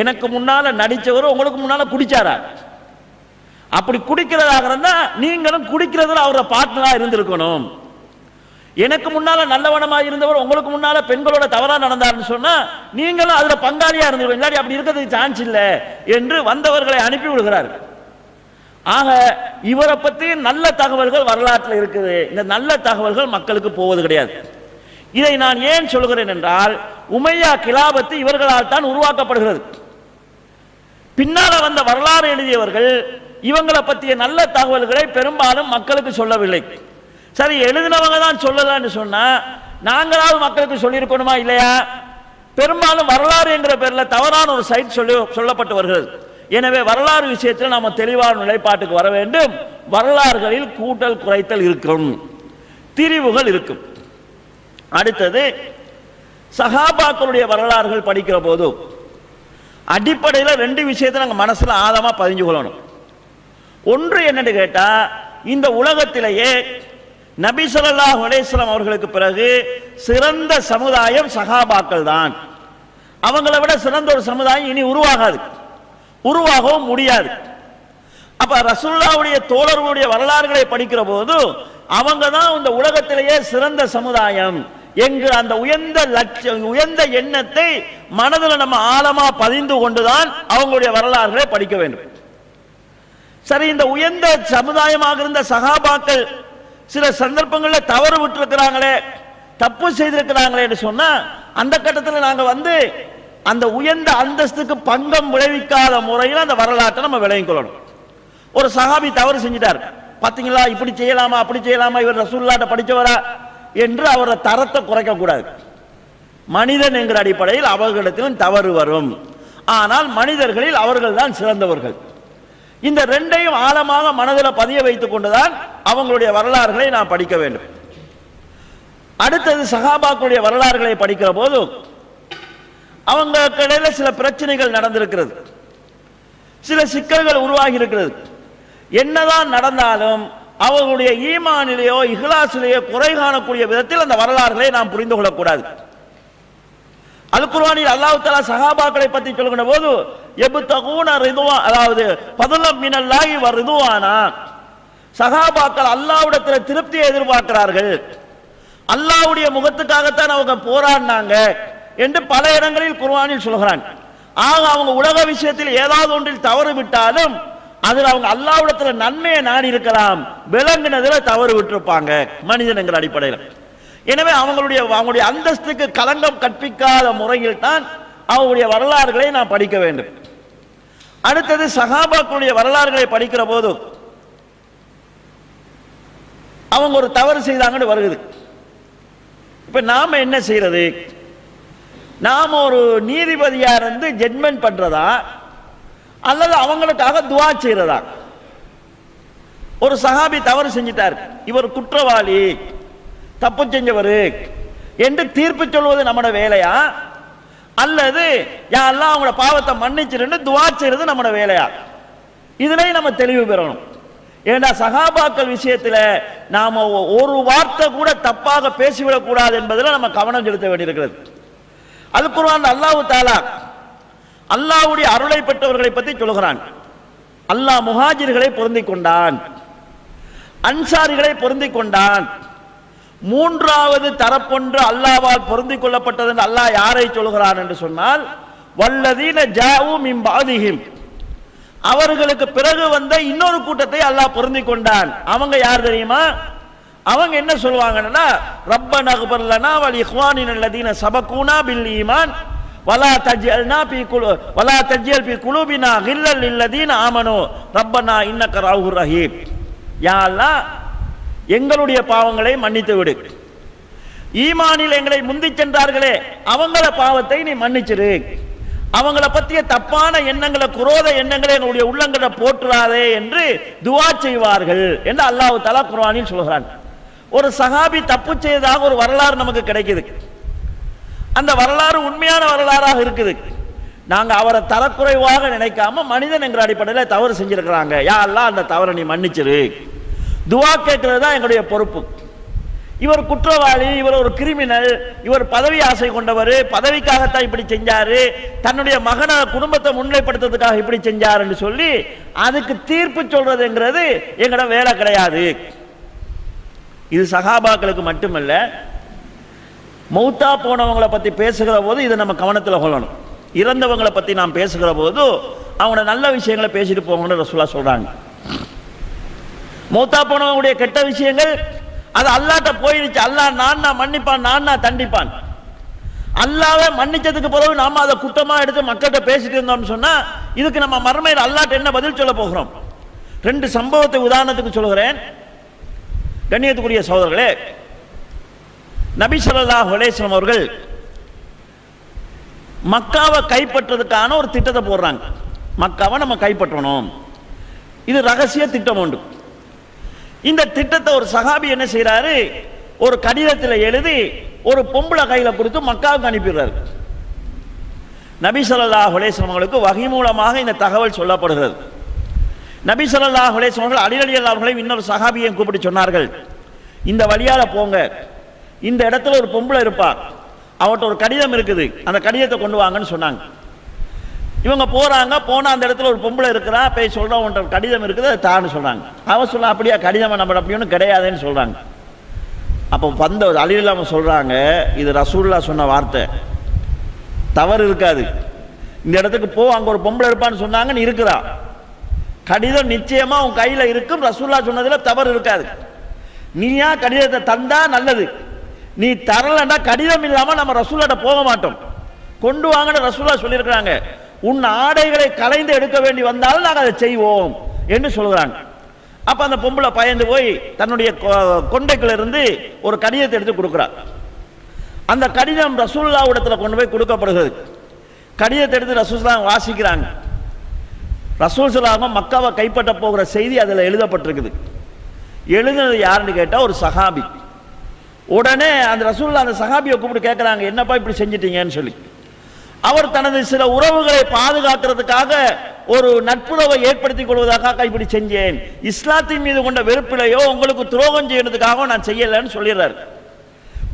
எனக்கு முன்னால நடிச்சவர் உங்களுக்கு முன்னால குடிச்சாரா? அப்படி குடிக்கிறதாக இருந்தா நீங்களும் குடிக்கிறதுல அவரோட பார்ட்னரா இருந்திருக்கணும். எனக்கு முன்னால நல்லவனமா இருந்தவர் உங்களுக்கு முன்னால பெண்களோட தவறா நடந்தார்னு சொன்னா நீங்களும் அதுல பங்காளியா இருந்திருக்கணும். இல்லாட்டி அப்படி இருக்கிறதுக்கு சான்ஸ் இல்லை என்று வந்தவர்களை அனுப்பி விடுகிறார். ஆக இவரை பற்றி நல்ல தகவல்கள் வரலாற்றில் இருக்குது. இந்த நல்ல தகவல்கள் மக்களுக்கு போவது கிடையாது. இதை நான் ஏன் சொல்கிறேன் என்றால், உமையா கிலாபத்து இவர்களால் தான் உருவாக்கப்படுகிறது. பின்னால வந்த வரலாறு எழுதியவர்கள் இவங்களை பற்றிய நல்ல தகவல்களை பெரும்பாலும் மக்களுக்கு சொல்லவில்லை. சரி, எழுதினவங்க தான் சொல்லலான்னு சொன்னா நாங்களாவது மக்களுக்கு சொல்லியிருக்கணுமா இல்லையா? பெரும்பாலும் வரலாறு என்கிற பேரில் தவறான ஒரு சைட் சொல்லப்பட்டு வருகிறது. எனவே வரலாறு விஷயத்தில் நாம தெளிவான நிலைப்பாட்டுக்கு வர வேண்டும். வரலாறுகளில் கூட்டல் குறைத்தல் இருக்கும், திரிவுகள் இருக்கும். அடுத்தது சஹாபாக்களுடைய வரலாறுகள் படிக்கிற போது அடிப்படையில் 2 விஷயத்தை நாங்கள் மனசில் ஆழமாக பதிஞ்சு கொள்ளணும். ஒன்று என்னன்னு கேட்டால், இந்த உலகத்திலேயே நபி ஸல்லல்லாஹு அலைஹி வஸல்லம் அவர்களுக்கு பிறகு சிறந்த சமுதாயம் சஹாபாக்கள் தான். அவங்களை விட சிறந்த ஒரு சமுதாயம் இனி உருவாகாது, உருவாகவும் முடியாது. அப்ப ரசூலுல்லாஹ்வுடைய தோழர்களுடைய வரலாறுகளை படிக்கிற போது அவங்க தான் இந்த உலகத்திலேயே சிறந்த சமுதாயம் என்கிற அந்த உயர்ந்த எண்ணத்தை மனதில் நம்ம ஆழமா பதிந்து கொண்டுதான் அவங்களுடைய வரலாறுகளை படிக்க வேண்டும். சரி, இந்த உயர்ந்த சமுதாயமாக இருந்த சஹாபாக்கள் சில சந்தர்ப்பங்களில் தவறு விட்டுருக்கிறாங்களே, தப்பு செய்திருக்கிறாங்களே என்று சொன்னா, அந்த கட்டத்தில் நாங்கள் அந்த உயர்ந்த அந்தஸ்துக்கு பங்கம் விளைவிக்காத முறையில் அந்த வரலாற்றை நம்ம விளங்கிக் கொள்ளணும். ஒரு சஹாபி தவறு செஞ்சிட்டார், பார்த்தீங்களா, இப்படி செய்யலாமா அப்படி செய்யலாமா, இவர் ரசூலுல்லாஹ்ட்ட படித்தவரா என்று அவரை தரத்தை குறைக்க கூடாது. மனிதன் என்கிற அடிப்படையில் அவர்களிடத்திலும் தவறு வரும், ஆனால் மனிதர்களில் அவர்கள் தான் சிறந்தவர்கள். இந்த 2ஐயும் ஆழமாக மனதில் பதிய வைத்துக் கொண்டுதான் அவங்களுடைய வரலாறுகளை நாம் படிக்க வேண்டும். அடுத்தது சஹாபாக்களுடைய வரலாறுகளை படிக்கிற போது அவங்க இடையில சில பிரச்சனைகள் நடந்திருக்கிறது, சில சிக்கல்கள் உருவாகி இருக்கிறது. என்னதான் நடந்தாலும் அவர்களுடைய ஈமானிலேயோ இஹ்லாஸிலேயோ குறை காணக்கூடிய விதத்தில் அந்த வரலாறுகளை நாம் புரிந்து கொள்ளக்கூடாது. அல் குர்ஆனில் அல்லாஹ் தஆலா சஹாபாக்களை பற்றி சொல்கிற போது யப்தகூன ரிதுவா, அதாவது ஃபதுலம் மினல்லாஹி வ ரிதுவானா, சஹாபாக்கள் அல்லாஹ்விடத்தில் திருப்தியை எதிர்பார்க்கிறார்கள், அல்லாஹ்வுடைய முகத்துக்காகத்தான் அவங்க போராடினாங்க என்று பல இடங்களில் குர்ஆனில் சொல்கிறான். ஆக அவங்க உலக விஷயத்தில் ஏதாவது ஒன்றில் தவறு விட்டாலும் அதில் அவங்க அல்லாஹ்விடத்தில் நன்மையை நாடி இருக்கலாம், விளங்கினதில் தவறு விட்டிருப்பாங்க மனிதன் என்கிற அடிப்படையில். எனவே அவங்களுடைய அந்தஸ்துக்கு களங்கம் கற்பிக்காத முறையில் தான் அவங்களுடைய வரலாறுகளை நாம் படிக்க வேண்டும். அடுத்தது சஹாபாக்களுடைய வரலாறுகளை படிக்கிற போது அவங்க ஒரு தவறு செய்தாங்கன்னு வருகிறது. இப்ப நாம என்ன செய்யறது? நாம ஒரு நீதிபதியா இருந்து ஜட்மெண்ட் பண்றதா அல்லது அவங்களுக்காக துவா செய்யறதா? ஒரு சஹாபி தவறு செஞ்சிட்டார், இவர் குற்றவாளி, தப்பு செஞ்சவர் என்று தீர்ப்பு சொல்வது நம்மட வேலையா, அல்லது யா அல்லாஹ் அவங்களோட பாவத்தை மன்னிச்சிருந்து துவா செய்யறது நம்மட வேலையா? இதுல நம்ம தெளிவு பெறணும். ஏன்னா சஹாபாக்கள் விஷயத்துல நாம ஒரு வார்த்தை கூட தப்பாக பேசிவிடக் கூடாது என்பதில் நம்ம கவனம் செலுத்த வேண்டியிருக்கிறது. அல் குர்ஆன் அல்லாஹ் தஆலா அல்லாஹ்வுடைய அருளை பெற்றவர்களை பற்றி சொல்கிறான். அல்லாஹ் முஹாஜிர்களை பொருந்திக் கொண்டான், அன்சாரிகளை பொருந்திக் கொண்டான். மூன்றாவது தரப்பொன்று அல்லாஹ்வால் பொருந்திக் கொள்ளப்பட்டது என்று அல்லாஹ் யாரை சொல்கிறான் என்று சொன்னால், வல்லதீன ஜாஉ மின் பாதிஹிம், அவர்களுக்கு பிறகு வந்த இன்னொரு கூட்டத்தை அல்லாஹ் பொருந்திக் கொண்டான். அவங்க யார் தெரியுமா? அவங்க என்ன சொல்வாங்கன்னா, ரப்பனா இக்ஃபிர் லனா வ இக்வானினா அல்லதீன சபகூனா பில் ஈமான் வலா தஜ்அல் ஃபீ குலூபினா கில்லல் லில்லதீன ஆமனூ ரப்பனா இன்னக ரவுஃபுர் ரஹீம். யா அல்லாஹ், எங்களுடைய பாவங்களை மன்னித்து விடு, ஈமானில் எங்களை முந்தி சென்றார்களே அவங்கள பாவத்தை நீ மன்னிச்சிரு, அவங்கள பற்றிய தப்பான எண்ணங்களை, குரோத எண்ணங்களை எங்களுடைய உள்ளங்களை போற்றுறாதே என்று துவா செய்வார்கள் என்று அல்லாஹ் தஆலா குர்ஆனில் சொல்கிறான். ஒரு சஹாபி தப்பு செய்ததாக ஒரு வரலாறு நமக்கு கிடைக்குது, அந்த வரலாறு உண்மையான வரலாறாக இருக்குது. நாங்க அவரை தரக்குறைவாக நினைக்காம மனிதன் என்கிற அடிப்படையில் தவறு செஞ்சிருக்கிறாங்க, யா அல்லாஹ் அந்த தவறை நீ மன்னிச்சிரு, துவா கேட்கிறது தான் எங்களுடைய பொறுப்பு. இவர் குற்றவாளி, இவர் ஒரு கிரிமினல், இவர் பதவி ஆசை கொண்டவர், பதவிக்காகத்தான் இப்படி செஞ்சாரு, தன்னுடைய மகனை குடும்பத்தை முன்னிலைப்படுத்துறதுக்காக இப்படி செஞ்சார் என்று சொல்லி அதுக்கு தீர்ப்பு சொல்றதுங்கிறது எங்களோட வேலை கிடையாது. இது சஹாபாக்களுக்கு மட்டுமல்ல, மௌத்தா போனவங்களை பத்தி பேசுகிற போது இதை நம்ம கவனத்தில் கொள்ளணும். இறந்தவங்களை பத்தி நாம் பேசுகிற போது அவங்களோட நல்ல விஷயங்களை பேசிட்டு போங்கன்னு ரசூலுல்லாஹ் சொல்றாங்க. மௌத்தா போனவங்களுடைய கெட்ட விஷயங்கள் அது அல்லாஹ்ட்ட போயிருச்சு, அல்லாஹ் நான் மன்னிப்பான், நான் தண்டிப்பான். அல்லாஹ்வை மன்னிச்சதுக்கு பிறகு நாம அதை குற்றமா எடுத்து மக்கள்கிட்ட பேசிட்டு இருந்தோம்னு சொன்னா இதுக்கு நம்ம மறுமையில் அல்லாஹ்ட்ட என்ன பதில் சொல்ல போகிறோம்? 2 சம்பவத்தை உதாரணத்துக்கு சொல்கிறேன். கண்ணியத்துக்குரிய சகோதரர்களே, நபி ஸல்லல்லாஹு அலைஹி வஸல்லம் அவர்கள் மக்காவை கைப்பற்றதுக்கான ஒரு திட்டத்தை போடுறாங்க. மக்காவை நம்ம கைப்பற்றணும், இது ரகசிய திட்டம் உண்டு. இந்த திட்டத்தை ஒரு சஹாபி என்ன செய்யறாரு, ஒரு கடிதத்தில் எழுதி ஒரு பொம்பளை கையில கொடுத்து மக்காவுக்கு அனுப்பிடுறாரு. நபி ஸல்லல்லாஹு அலைஹி வஸல்லம் அவர்களுக்கு வஹி மூலமாக இந்த தகவல் சொல்லப்படுகிறது. நபி ஸல்லல்லாஹு அலைஹி வஸல்லம் அவர்கள் அலி ரலியல்லாஹு அன்ஹு இன்னொரு சஹாபியை கூப்பிட்டு சொன்னார்கள், இந்த வழியால போங்க, இந்த இடத்துல ஒரு பொம்பளை இருப்பா, அவட்ட ஒரு கடிதம் இருக்குது, அந்த கடிதத்தை கொண்டு வாங்கன்னு சொன்னாங்க. இவங்க போறாங்க, போனா அந்த இடத்துல ஒரு பொம்பளை இருக்கிறா, போய் சொல்றா உன்ட்ட கடிதம் இருக்குது அதை தான்னு சொல்றாங்க. அவன் சொல்ல அப்படியா, கடிதம் நம்ம அப்படி ஒன்றும் கிடையாதுன்னு சொல்றாங்க. அப்போ வந்த அலி ரலியல்லாஹு சொல்றாங்க, இது ரசூலுல்லாஹ் சொன்ன வார்த்தை, தவறு இருக்காது, இந்த இடத்துக்கு போ, அங்க ஒரு பொம்பளை இருப்பான்னு சொன்னாங்க, நீ இருக்கிறா, கடிதம் நிச்சயமா உன் கையில இருக்கும், ரசூலுல்லாஹ் சொன்னதுல தவறு இருக்காது, நீயா கடிதத்தை தந்தா நல்லது, நீ தரலன்னா கடிதம் இல்லாம நம்ம ரசூலுல்லாஹ்ட்ட போக மாட்டோம், கொண்டு வாங்கன்னு ரசூலுல்லாஹ் சொல்லியிருக்கிறாங்க, உன் ஆடைகளை களைந்து எடுக்க வேண்டி வந்தாலும் நாங்கள் அதை செய்வோம் என்று சொல்கிறாங்க. அப்ப அந்த பொம்பளை பயந்து போய் தன்னுடைய கொண்டைக்குள்ள இருந்து ஒரு கடிதத்தை எடுத்து கொடுக்கிறார். அந்த கடிதம் ரசூலுல்லாஹ் இடத்துல கொண்டு போய் கொடுக்கப்படுகிறது. கடிதத்தை எடுத்து ரசூலுல்லாஹ் வாசிக்கிறாங்க. ரசூல் ஸல்லல்லாஹு அலைஹி வஸல்லம் மக்காவை கைப்பற்ற போகிற செய்தி அதில் எழுதப்பட்டிருக்குது. எழுதுனது யாருன்னு கேட்டா ஒரு சஹாபி. உடனே அந்த ரசூலுல்லாஹ் அந்த சஹாபியை கூப்பிட்டு கேட்கிறாங்க, என்னப்பா இப்படி செஞ்சிட்டீங்கன்னு சொல்லி. அவர் தனது சில உறவுகளை பாதுகாக்கிறதுக்காக ஒரு நட்புறவை ஏற்படுத்திக் கொள்வதற்காக இப்படி செஞ்சேன், இஸ்லாத்தின் மீது கொண்ட வெறுப்பிலையோ உங்களுக்கு துரோகம் செய்யறதுக்காக நான் செய்யலன்னு சொல்லிடுறாரு.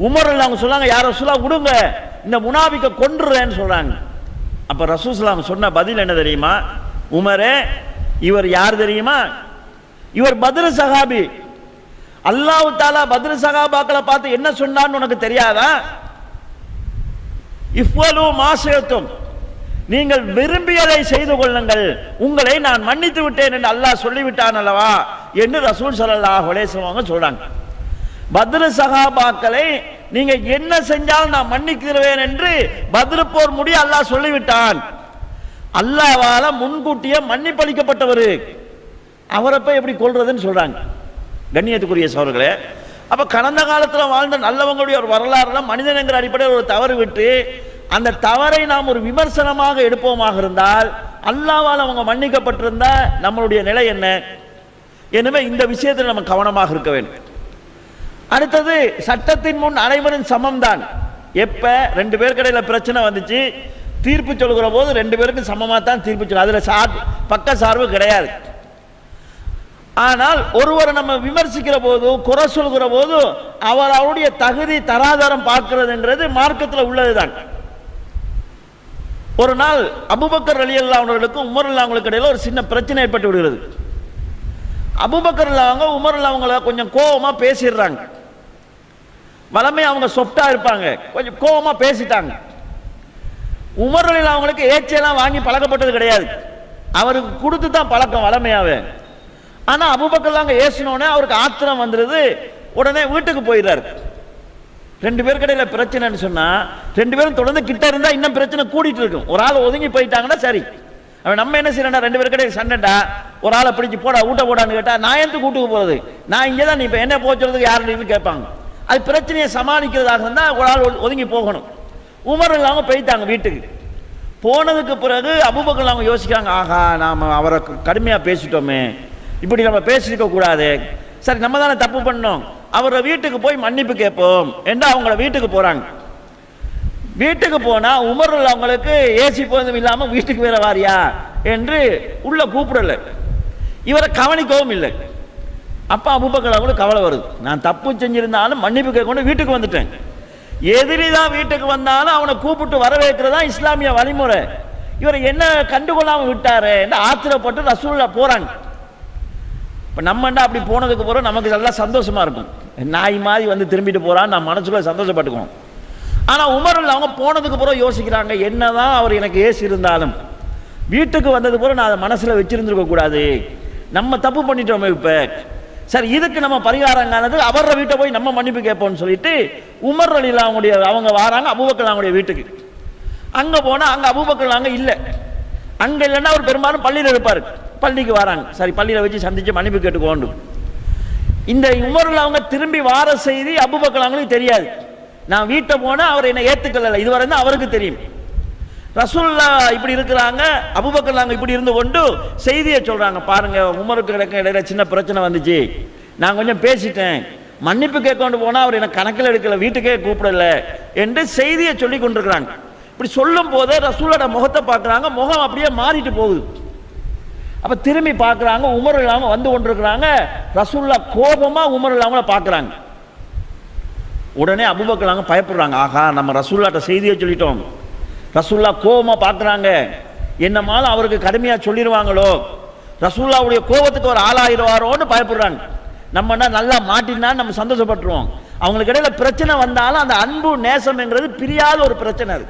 உமர் அவங்க சொன்னாங்க, யார் ரசூலுல்லாஹ் விடுங்க, இந்த முனாபிக்க கொன்றுறேன்னு சொல்றாங்க. அப்ப ரசூல் ஸல்லல்லாஹு அலைஹி வஸல்லம் சொன்ன பதில் என்ன தெரியுமா, உமரே இவர் யார் தெரியுமா, இவர் பத்ர் சஹாபி, அல்லாஹ் தஆலா பத்ர் சஹாபாக்களை பார்த்து என்ன சொன்னான்னு உனக்கு தெரியாதா, இஃப்வலு மாஷியத்தும், நீங்கள் விரும்பியதை செய்து கொள்ளுங்கள், உங்களை நான் மன்னித்து விட்டேன் என்று அல்லாஹ் சொல்லிவிட்டான் அல்லவா என்று ரசூல் ஸல்லல்லாஹு அலைஹி வஸல்லம் சொல்றாங்க. பத்ர் சஹாபாக்களை நீங்க என்ன செஞ்சாலும் நான் மன்னிக்கிறேன் என்று பத்ர் போர் முடிய அல்லாஹ் சொல்லிவிட்டான். அல்லாஹ்வால முன்கூட்டியே மன்னிப்பளிக்கப்பட்டவர், அவரை போய் எப்படி கொள்றதுன்னு சொல்றாங்க. கண்ணியத்துக்குரிய சகோதரர்களே, அப்ப கடந்த காலத்தில் வாழ்ந்த நல்லவங்களுடைய ஒரு வரலாறுல மனிதன் என்கிற அடிப்படையில் ஒரு தவறு விட்டு அந்த தவறை நாம் ஒரு விமர்சனமாக எடுப்போமாக இருந்தால் அல்லாஹ்வால் அவங்க மன்னிக்கப்பட்டிருந்தா நம்மளுடைய நிலை என்ன? எனவே இந்த விஷயத்தில் நம்ம கவனமாக இருக்க வேண்டும். அடுத்தது, சட்டத்தின் முன் அனைவரும் சமம்தான். எப்ப ரெண்டு பேருக்கு இடையில பிரச்சனை வந்துச்சு, தீர்ப்பு சொல்கிற போது ரெண்டு பேருக்கும் சமமாக தான் தீர்ப்பு சொல்லும், அதுல பக்க சார்பு கிடையாது. ஆனால் ஒருவரை நம்ம விமர்சிக்கிற போது, குறை சொல்கிற போது அவருடைய தகுதி தராதரம் பார்க்கிறதுங்கிறது மார்க்கத்தில் உள்ளதுதான். ஒரு நாள் அபூபக்கர் ரலியல்லாஹு அவர்களுக்கும் உமர் அவங்களுக்கு இடையில ஒரு சின்ன பிரச்சனை ஏற்பட்டு விடுகிறது. அபூபக்கர் அவங்க உமர் அவங்கள கொஞ்சம் கோபமா பேசிடுறாங்க. வளமை அவங்க சொப்டா இருப்பாங்க, கொஞ்சம் கோபமா பேசிட்டாங்க. உமர் அவங்களுக்கு ஏச்செல்லாம் வாங்கி பழக்கப்பட்டது கிடையாது, அவருக்கு கொடுத்து தான் பழக்கம் வளமையாவே. ஆனா அபூபக்கர் ஏசினோடனே அவருக்கு ஆத்திரம் வந்துடுது, உடனே வீட்டுக்கு போயிடுறாரு. ரெண்டு பேருக்கு இடையில பிரச்சனைன்னு சொன்னா ரெண்டு பேரும் தொடர்ந்து கிட்ட இருந்தா இன்னும் பிரச்சனை கூடிட்டு இருக்கும். ஒரு ஆள் ஒதுங்கி போயிட்டாங்கன்னா சரி, அவன் நம்ம என்ன செய்யறா, ரெண்டு பேருக்கு இடையில சண்டைடா, ஒரு ஆளை பிடிச்சி போடா ஊட்ட போடான்னு கேட்டா நான் எந்த கூட்டுக்கு போறது, நான் இங்கேதான், நீ இப்ப என்ன போச்சுறதுக்கு யாருன்னு கேட்பாங்க. அது பிரச்சனையை சமாளிக்கிறதாக இருந்தா ஒரு ஆள் ஒதுங்கி போகணும். உமர் இல்லாம போயிட்டாங்க வீட்டுக்கு. போனதுக்கு பிறகு அபூபக்கர் அவங்க யோசிக்கிறாங்க, ஆகா நாம அவரை கடுமையா பேசிட்டோமே, இப்படி நம்ம பேசிருக்க கூடாது, சரி நம்ம தானே தப்பு பண்ணோம், அவரை வீட்டுக்கு போய் மன்னிப்பு கேட்போம் என்று அவங்கள வீட்டுக்கு போறாங்க. வீட்டுக்கு போனா உமர் அவங்களுக்கு ஏசி போதும் இல்லாம வீட்டுக்கு வேற வாரியா என்று உள்ள கூப்பிடல, இவரை கவனிக்கவும் இல்லை. அப்ப அபூபக்கர் அவங்களுக்கு கவலை வருது, நான் தப்பு செஞ்சிருந்தாலும் மன்னிப்பு கேட்கணும், வீட்டுக்கு வந்துட்டேன், எதிரிதான் வீட்டுக்கு வந்தாலும் அவனை கூப்பிட்டு வரவேற்கிறதா இஸ்லாமிய வழிமுறை, இவரை என்ன கண்டுகொள்ளாம விட்டாரு என்று ஆத்திரப்பட்டு ரசூலுல்லாஹ் போறாங்க. இப்ப நம்மண்டா அப்படி போனதுக்கு பிறகு நமக்கு நல்லா சந்தோஷமா இருக்கும், நாய் மாதிரி வந்து திரும்பிட்டு போறான்னு நம்ம மனசுக்குள்ள சந்தோஷப்பட்டுக்குவோம். ஆனா உமர் அவங்க போனதுக்கு பிறகு யோசிக்கிறாங்க, என்னதான் அவர் எனக்கு ஏசி இருந்தாலும் வீட்டுக்கு வந்தது பிறகு நான் அதை மனசுல வச்சிருந்துருக்க கூடாது, நம்ம தப்பு பண்ணிட்டோமே, இப்ப சரி இதுக்கு நம்ம பரிகாரம் காணது அவர வீட்டை போய் நம்ம மன்னிப்பு கேட்போம்னு சொல்லிட்டு உமர் அவங்களுடைய அவங்க வராங்க அபூபக்கர் அவங்களுடைய வீட்டுக்கு. அங்க போனா அங்க அபூபக்கர் அங்க இல்ல, அங்க இல்லைன்னா அவர் பெரும்பாலும் பள்ளியில் இருப்பாரு, பள்ளிக்கு வராங்க, சரி பள்ளியில வச்சு சந்திச்சு மன்னிப்பு கேட்டுக்கோண்டு. இந்த உமர் அவங்க திரும்பி வார செய்தி அபூபக்கர் அவங்களுக்கு தெரியாது. நான் வீட்டை போனா அவர் என்னை ஏத்துக்கல, இதுவரை தான் அவருக்கு தெரியும். ரசூலுல்லாஹ் இப்படி இருக்கிறாங்க, அபூபக்கர் இப்படி இருந்து கொண்டு செய்தியை சொல்றாங்க, பாருங்க உமருக்கு இடையில சின்ன பிரச்சனை வந்துச்சு, நான் கொஞ்சம் பேசிட்டேன், மன்னிப்பு கேட்க கொண்டு போனால் அவர் எனக்கு கணக்கில் எடுக்கல, வீட்டுக்கே கூப்பிடல என்று செய்தியை சொல்லி கொண்டிருக்கிறாங்க. இப்படி சொல்லும் போதே ரசூலோட முகத்தை பார்க்குறாங்க, முகம் அப்படியே மாறிட்டு போகுது. அப்போ திரும்பி பார்க்குறாங்க, உமர் இல்லாமல் வந்து கொண்டிருக்கிறாங்க. ரசூல்லா கோபமாக உமர் இல்லாமல பார்க்குறாங்க. உடனே அபூபக்கர் பயப்படுறாங்க, ஆகா நம்ம ரசூல்லாட்ட செய்தியை சொல்லிட்டோம், ரசூல்லா கோபமாக பார்க்குறாங்க, என்னமாலும் அவருக்கு கடுமையாக சொல்லிடுவாங்களோ, ரசூல்லாவுடைய கோபத்துக்கு ஒரு ஆளாயிடுவாரோன்னு பயப்படுறாங்க. நம்மனா நல்லா மாட்டினா நம்ம சந்தோஷப்பட்டுருவோம். அவங்களுக்கு இடையில பிரச்சனை வந்தாலும் அந்த அன்பு நேசம்ங்கிறது பிரியாத ஒரு பிரச்சனை அது.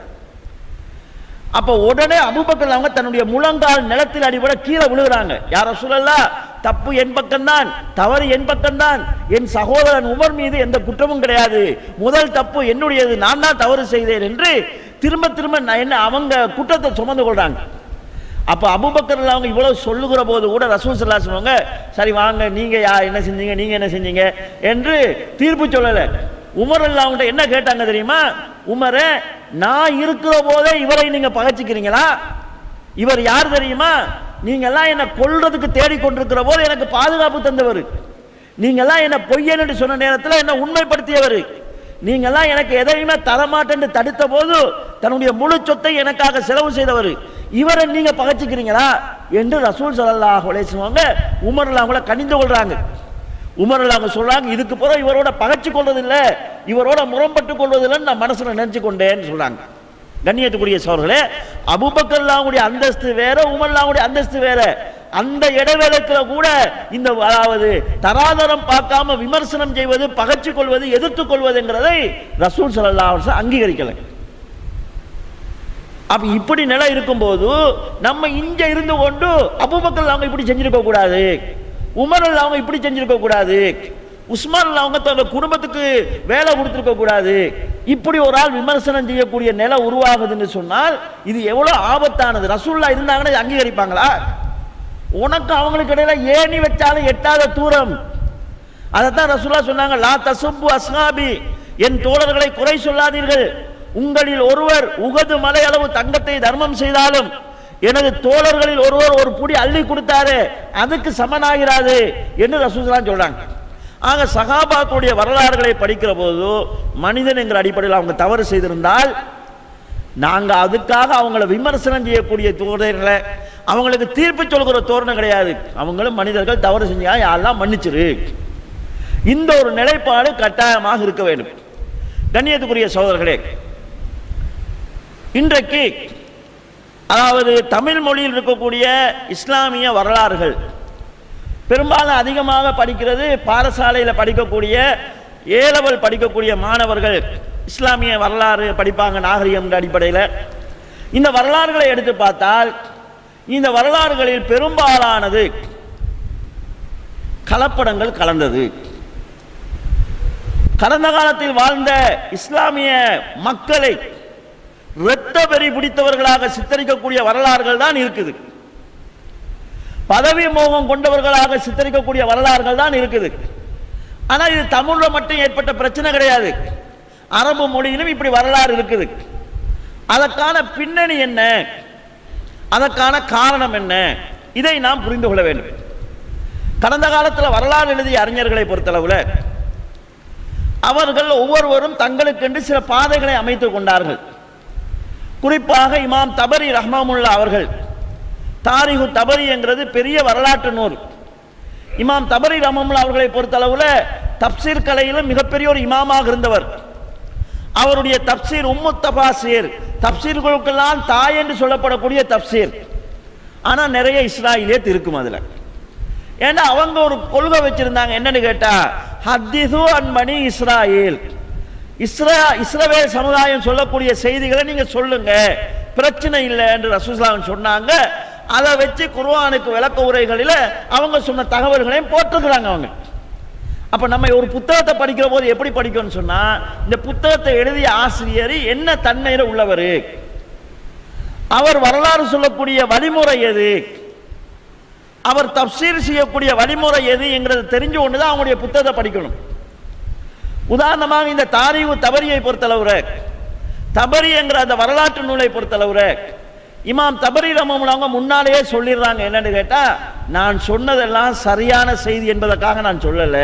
அப்போ உடனே அபூபக்கர் அவங்க தன்னுடைய முழங்கால் நிலத்தில் அடிபட கீழே விழுகிறாங்க. யார் ரசூலல்லாஹ், தப்பு என் பக்கம்தான், தவறு என் பக்கம்தான், என் சகோதரன் உமர் மீது எந்த குற்றமும் கிடையாது, முதல் தப்பு என்னுடையது, நான் தான் தவறு செய்தேன் என்று திரும்ப திரும்ப என்ன அவங்க குற்றத்தை சுமந்து கொள்றாங்க. அப்போ அபூபக்கர் அவங்க இவ்வளவு சொல்லுகிற போது கூட ரசூல் ஸல்லல்லாஹு அலைஹி வஸல்லம் சரி வாங்க, நீங்க என்ன செஞ்சீங்க, நீங்க என்ன செஞ்சீங்க என்று தீர்ப்பு சொல்லலை. உமர் அவங்க என்ன கேட்டாங்க தெரியுமா, உமரே நான் இருக்கிற போதே இவரை நீங்க பகைச்சிக்கிறீங்களா, இவர் யார் தெரியுமா, நீங்கெல்லாம் என்ன கொல்றதுக்கு தேடிக்கொண்டிருக்கிற போது எனக்கு பாதுகாப்பு தந்தவர், நீங்கெல்லாம் என்ன பொய்யன் என்று சொன்ன நேரத்தில் என்ன உண்மைப்படுத்தியவர், நீங்கெல்லாம் எனக்கு எதையுமே தரமாட்டேன்னு தடுத்த போது தன்னுடைய முழு சொத்தை எனக்காக செலவு செய்தவர், இவரை நீங்க பகைச்சிக்கிறீங்களா என்று ரசூல் ஸல்லல்லாஹு அலைஹி வஸல்லம் உமர் அவங்கள கனிந்து கொள்றாங்க. உமர் அவங்க சொல்றாங்க, இதுக்கு பிறகு இவரோட பகைச்சு கொள்வதில்லை, இவரோட முரண்பட்டு கொள்வதில்லைன்னு நான் மனசுல நினைச்சு கொண்டேன்னு சொல்றாங்க. கண்ணியத்துக்குரிய சகோதரர்களே, அபூபக்கர் அவங்களுடைய அந்தஸ்து வேற, உமர் அவங்களுடைய அந்தஸ்து வேற. அந்த இடைவேளைக்குள்ள கூட இந்த அதாவது தராதரம் பார்க்காம விமர்சனம் செய்வது, பகைச்சு கொள்வது, எதிர்த்துக் கொள்வதுங்கிறதை ரசூல் ஸல்லல்லாஹு அலைஹி வஸல்லம் அங்கீகரிக்கலை. அப்ப இப்படி நிலை இருக்கும்போது நம்ம இங்க இருந்து கொண்டு அபூபக்கர் அவங்க இப்படி செஞ்சிருக்க கூடாது, உமர் அவங்க இப்படி செஞ்சிருக்க கூடாது, உஸ்மான் அவங்க தங்க குடும்பத்துக்கு வேலை கொடுத்திருக்க கூடாது, இப்படி ஒரு ஆள் விமர்சனம் செய்யக்கூடிய நிலை உருவாகுதுன்னு சொன்னால் இது எவ்வளவு ஆபத்தானது. ரசூலுல்லாஹ் இருந்தாங்கன்னா அங்கீகரிப்பாங்களா? உனக்கு அவங்களுக்கு இடையில ஏணி வச்சாலும் எட்டாத தூரம். அதைத்தான் ரசூலுல்லாஹ் சொன்னாங்க, லா தசுப்பு அஸ்ஹாபி, என் தோழர்களை குறை சொல்லாதீர்கள், உங்களில் ஒருவர் உகது மலை அளவு தங்கத்தை தர்மம் செய்தாலும் எனது தோழர்களில் ஒருவர் ஒரு புடி அள்ளி கொடுத்தாரு அதுக்கு சமனாகிறாது என்று ரசூலுல்லாஹ் சொல்றாங்க. ஆக சஹாபாக்களுடைய வரலாறுகளை படிக்கிற போது மனிதன் என்கிற அடிப்படையில் அவங்க தவறு செய்திருந்தால் நாங்க அதுக்காக அவங்கள விமர்சனம் செய்யக்கூடிய தோரணைகளை, அவங்களுக்கு தீர்ப்பு சொல்கிற தோரணை கிடையாது. அவங்களும் மனிதர்கள் தவறு செஞ்சா யாரெல்லாம் மன்னிச்சிரு, இந்த ஒரு நிலைப்பாடு கட்டாயமாக இருக்க வேண்டும். கண்ணியத்துக்குரிய சகோதரர்களே, இன்றைக்கு அதாவது தமிழ் மொழியில் இருக்கக்கூடிய இஸ்லாமிய வரலாறுகள் பெரும்பாலும் அதிகமாக படிக்கிறது பாடசாலையில் படிக்கக்கூடிய ஏலவல் படிக்கக்கூடிய மாணவர்கள் இஸ்லாமிய வரலாறு படிப்பாங்க நாகரிகம் என்ற அடிப்படையில். இந்த வரலாறுகளை எடுத்து பார்த்தால் இந்த வரலாறுகளில் பெரும்பாலானது கலப்படங்கள் கலந்தது. கடந்த காலத்தில் வாழ்ந்த இஸ்லாமிய மக்களை இரத்த வெறி பிடித்தவர்களாக சித்தரிக்கக்கூடிய வரலாறுகள் தான் இருக்குது. பதவி மோகம் கொண்டவர்களாக சித்தரிக்கக்கூடிய வரலாறுகள் தான் இருக்குது. ஆனால் இது தமிழில் மட்டும் ஏற்பட்ட பிரச்சனை கிடையாது, அரபு மொழியிலும் இப்படி வரலாறு இருக்குது. அதற்கான பின்னணி என்ன, அதற்கான காரணம் என்ன, இதை நாம் புரிந்து கொள்ள வேண்டும். கடந்த காலத்தில் வரலாறு எழுதிய அறிஞர்களை பொறுத்தளவில் அவர்கள் ஒவ்வொருவரும் தங்களுக்கென்று சில பாதைகளை அமைத்துக் கொண்டார்கள். குறிப்பாக இமாம் தபரி ரஹ்மத்துல்லாஹி அவர்கள் தாரிகு தபரி என்கிறது பெரிய வரலாற்று நூல். இமாம் தபரி ரஹ்மத்துல்லாஹி அவர்களை பொறுத்தளவில் தப்சீர் கலையிலும் மிகப்பெரிய ஒரு இமாமாக இருந்தவர். அவருடைய தப்சீர் உம்மு தபாசீர், தப்சீர்களுக்கெல்லாம் தாய் என்று சொல்லப்படக்கூடிய தப்சீர். ஆனால் நிறைய இஸ்ராயிலியத் இருக்கும் அதில். ஏன்னா அவங்க ஒரு கொள்கை வச்சிருந்தாங்க, என்னன்னு கேட்டா ஹத்தீது அன் பனி இஸ்ராயில், இஸ்ரவேல் சமுதாயம் சொல்லக்கூடிய செய்திகளை நீங்க சொல்லுங்க, பிரச்சனை இல்லை என்று ரசூலுல்லாஹ் சொன்னாங்க. அதை வச்சு குர்ஆனுக்கு விளக்க உரைகளில் அவங்க சொன்ன தகவல்களையும் போட்டுக்கிறாங்க அவங்க. அப்ப நம்ம ஒரு புத்தகத்தை படிக்கிற போது எப்படி படிக்கணும்னு சொன்னா, இந்த புத்தகத்தை எழுதிய ஆசிரியர் என்ன தன்மையில உள்ளவர், அவர் வரலாறு சொல்லக்கூடிய வழிமுறை எது, அவர் தப்சீர் செய்யக்கூடிய வழிமுறை எது என்கிறது தெரிஞ்சு கொண்டுதான் அவங்களுடைய புத்தகத்தை படிக்கணும். உதாரணமாக இந்த தாரீகு தபரியை பொறுத்தளவுற, தபரி என்கிற அந்த வரலாற்று நூலை பொறுத்தளவுற இமாம் தபரி ரஹ்மத்துல்லாஹி அவங்க முன்னாலேயே சொல்லிடுறாங்க, என்னன்னு கேட்டா நான் சொன்னதெல்லாம் சரியான செய்தி என்பதற்காக நான் சொல்லல.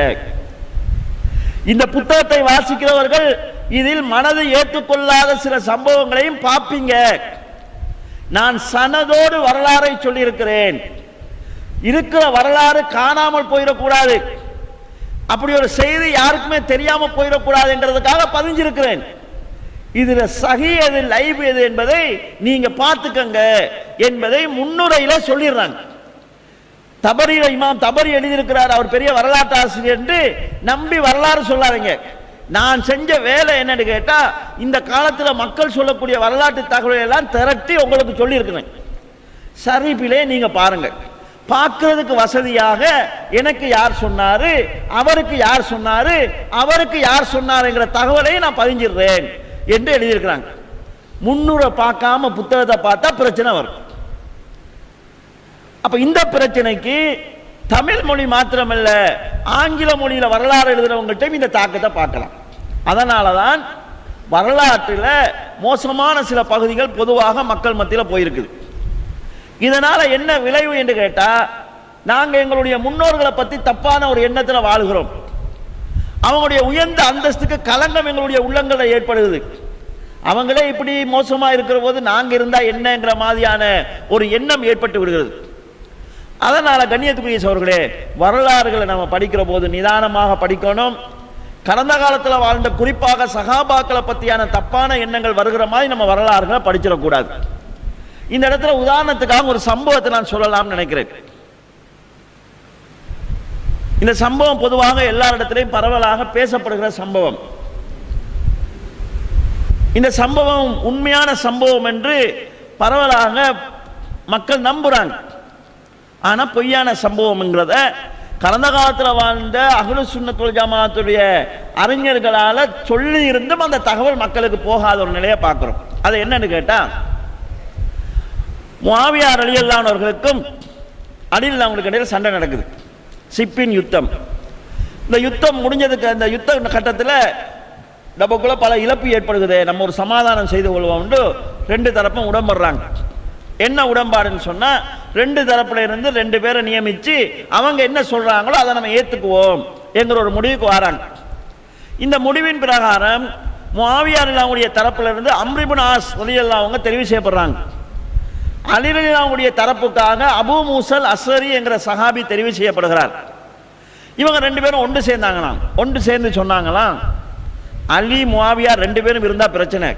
இந்த புத்தகத்தை வாசிக்கிறவர்கள் இதில் மனது ஏற்றுக்கொள்ளாத சில சம்பவங்களையும் பார்ப்பீங்க. நான் சனதோடு வரலாறை சொல்லியிருக்கிறேன். இருக்கிற வரலாறு காணாமல் போயிடக்கூடாது, அப்படி ஒரு செய்தி யாருக்குமே தெரியாம போயிடக்கூடாதுன்றதுக்காக பதிஞ்சிருக்கிறேன். இதுல சஹி எது லைவ் எது என்பதை நீங்க பார்த்துக்கங்க என்பதை முன்னுரையில சொல்லிடுறாங்க. தபரியில இமாம் தபரி எழுதியிருக்கிறார், அவர் பெரிய வரலாற்று ஆசிரியர் என்று நம்பி வரலாறு சொல்லாதீங்க. நான் செஞ்ச வேலை என்னன்னு கேட்டா, இந்த காலத்துல மக்கள் சொல்லக்கூடிய வரலாற்று தகவலை எல்லாம் திரட்டி உங்களுக்கு சொல்லி இருக்கிறேன். ஷரீஃபிலே நீங்க பாருங்க, பார்க்கிறதுக்கு வசதியாக எனக்கு யார் சொன்னாரு, அவருக்கு யார் சொன்னாரு, அவருக்கு யார் சொன்னாருங்கிற தகவலை நான் பதிஞ்சிடுறேன் என்று எழுதியிருக்கிறாங்க. முன்னுரை பார்க்காம புத்தகத்தை பார்த்தா பிரச்சனை வரும். அப்ப இந்த பிரச்சனைக்கு தமிழ் மொழி மாத்திரமல்ல, ஆங்கில மொழியில வரலாறு எழுதுறவங்கள்ட்ட இந்த தாக்கத்தை பார்க்கலாம். அதனாலதான் வரலாற்றில் மோசமான சில பகுதிகள் பொதுவாக மக்கள் மத்தியில் போயிருக்குது. இதனால என்ன விளைவு என்று கேட்டா, நாங்க எங்களுடைய முன்னோர்களை பத்தி தப்பான ஒரு எண்ணத்தில் வாழ்கிறோம். அவங்களுடைய உயர்ந்த அந்தஸ்துக்கு களங்கம் எங்களுடைய உள்ளங்களில் ஏற்படுகிறது. அவங்களே இப்படி மோசமா இருக்கிற போது நாங்க இருந்தா என்னங்கிற மாதிரியான ஒரு எண்ணம் ஏற்பட்டு விடுகிறது. அதனால கண்ணியத்துக்குரிய சகோதரர்களே, வரலாறுகளை நம்ம படிக்கிற போது நிதானமாக படிக்கணும். கடந்த காலத்தில் வாழ்ந்த குறிப்பாக சஹாபாக்களை பற்றியான தப்பான எண்ணங்கள் வருகிற மாதிரி நம்ம வரலாறுகளை படிச்சிடக்கூடாது. இந்த இடத்துல உதாரணத்துக்காக ஒரு சம்பவத்தை நான் சொல்லலாம்னு நினைக்கிறேன். இந்த சம்பவம் பொதுவாக எல்லா இடத்திலையும் பரவலாக பேசப்படுகிற சம்பவம். இந்த சம்பவம் உண்மையான சம்பவம் என்று பரவலாக மக்கள் நம்புறாங்க. ஆனா பொய்யான சம்பவம்ங்கிறத கடந்த காலத்தில் வாழ்ந்த அஹ்லு சுன்னத் வல் ஜமாஅத்துடைய அறிஞர்களால சொல்லி இருந்தும் அந்த தகவல் மக்களுக்கு போகாத ஒரு நிலையை பார்க்கிறோம். அது என்னன்னு கேட்டா, முஆவியா ரலியல்லாஹு அன்ஹு அவர்களுக்கும் அலில் அவங்களுக்கு இடையில சண்டை நடக்குது, சிப்பின் யுத்தம். இந்த யுத்தம் முடிஞ்சதுக்கு அந்த யுத்த கட்டத்தில் நமக்குள்ள பல இழப்பு ஏற்படுகிறது. நம்ம ஒரு சமாதானம் செய்து கொள்வோம், ரெண்டு தரப்பும் உடம்படுறாங்க. என்ன உடன்பாடுன்னு சொன்னா, ரெண்டு தரப்புல இருந்து ரெண்டு பேரை நியமிச்சு அவங்க என்ன சொல்றாங்களோ அதை நம்ம ஏத்துக்குவோம் என்கிற ஒரு முடிவுக்கு வராங்க. இந்த முடிவின் பிரகாரம் முஆவியா ரலியல்லாஹுடைய தரப்புல இருந்து அம்ர் இப்னு ஆஸ் ரலியல்லாஹு அவங்க தெரிவு செய்யப்படுறாங்க. அலி ரலியல்லாஹுடைய தரப்புக்காக அபூ மூஸல் அஸ்ஸரி என்கிற சஹாபி தெரிவு செய்யப்படுகிறார். இவங்க ரெண்டு பேரும் ஒன்று சேர்ந்தாங்களாம். ஒன்று சேர்ந்து சொன்னாங்களாம், அலி முஆவியா ரெண்டு பேரும் இருந்தா பிரச்சனை,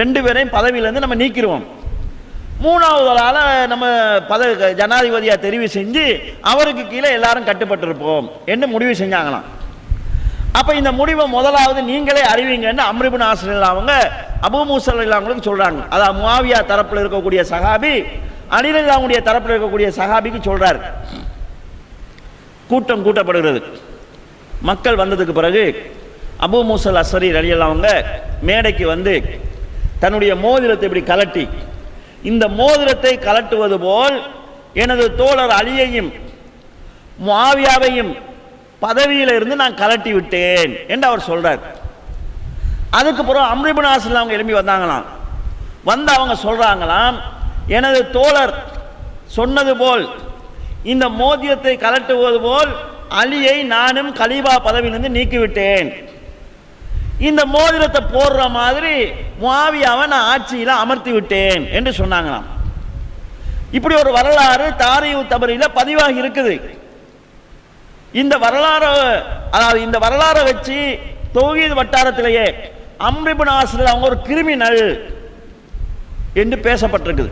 ரெண்டு பேரையும் பதவியிலிருந்து நம்ம நீக்கிடுவோம், மூணாவது ஆள நம்ம ஜனாதிபதியா தெரிவு செஞ்சு அவருக்கு கீழே எல்லாரும் கட்டுப்பட்டிருப்போம் என்று முடிவு செஞ்சாங்களாம். அப்ப இந்த முடிவை முதலாவது நீங்களே அறிவிங்கன்னு அம்ர் இப்னு ஆஸ் அவங்க அபூ மூஸா ரலியல்லாஹு சொல்றாங்க. அதாவது முஆவியா தரப்புல இருக்கக்கூடிய சஹாபி அலி ரலியல்லாஹுடைய தரப்புல இருக்கக்கூடிய சஹாபிக்கு சொல்றாரு. கூட்டம் கூட்டப்படுகிறது. மக்கள் வந்ததுக்கு பிறகு அபூ மூஸல் அஸ்ஸரி ரலியல்லாஹு அவங்க மேடைக்கு வந்து தன்னுடைய மோதிரத்தை இப்படி கலட்டி, இந்த மோதிரத்தை கலட்டுவது போல் எனது தோழர் அலியையும் முஆவியாவையும் பதவியில இருந்து நான் கலட்டி விட்டேன் என்று அவர் சொல்றார். அதுக்கு பிறகு அம்ர் இப்னு ஆஸ் அவங்க எழுப்பி வந்தாங்களாம். வந்து அவங்க சொல்றாங்களாம், எனது தோழர் சொன்னது போல் இந்த மோதிரத்தை கலட்டுவது போல் அலியை நானும் கலீஃபா பதவியிலிருந்து நீக்கிவிட்டேன், இந்த மோதிரத்தை போடுற மாதிரி முஆவியாவை நான் ஆட்சியில அமர்த்தி விட்டேன் என்று சொன்னாங்களாம். இப்படி ஒரு வரலாறு தாரீஹ் தபரியில பதிவாகி இருக்குது. இந்த வரலாறு, அதாவது இந்த வரலாறை வச்சு தௌஹீத் வட்டாரத்திலேயே அம்ர் இப்னு ஆஸ் அவங்க ஒரு கிரிமினல் என்று பேசப்பட்டிருக்குது.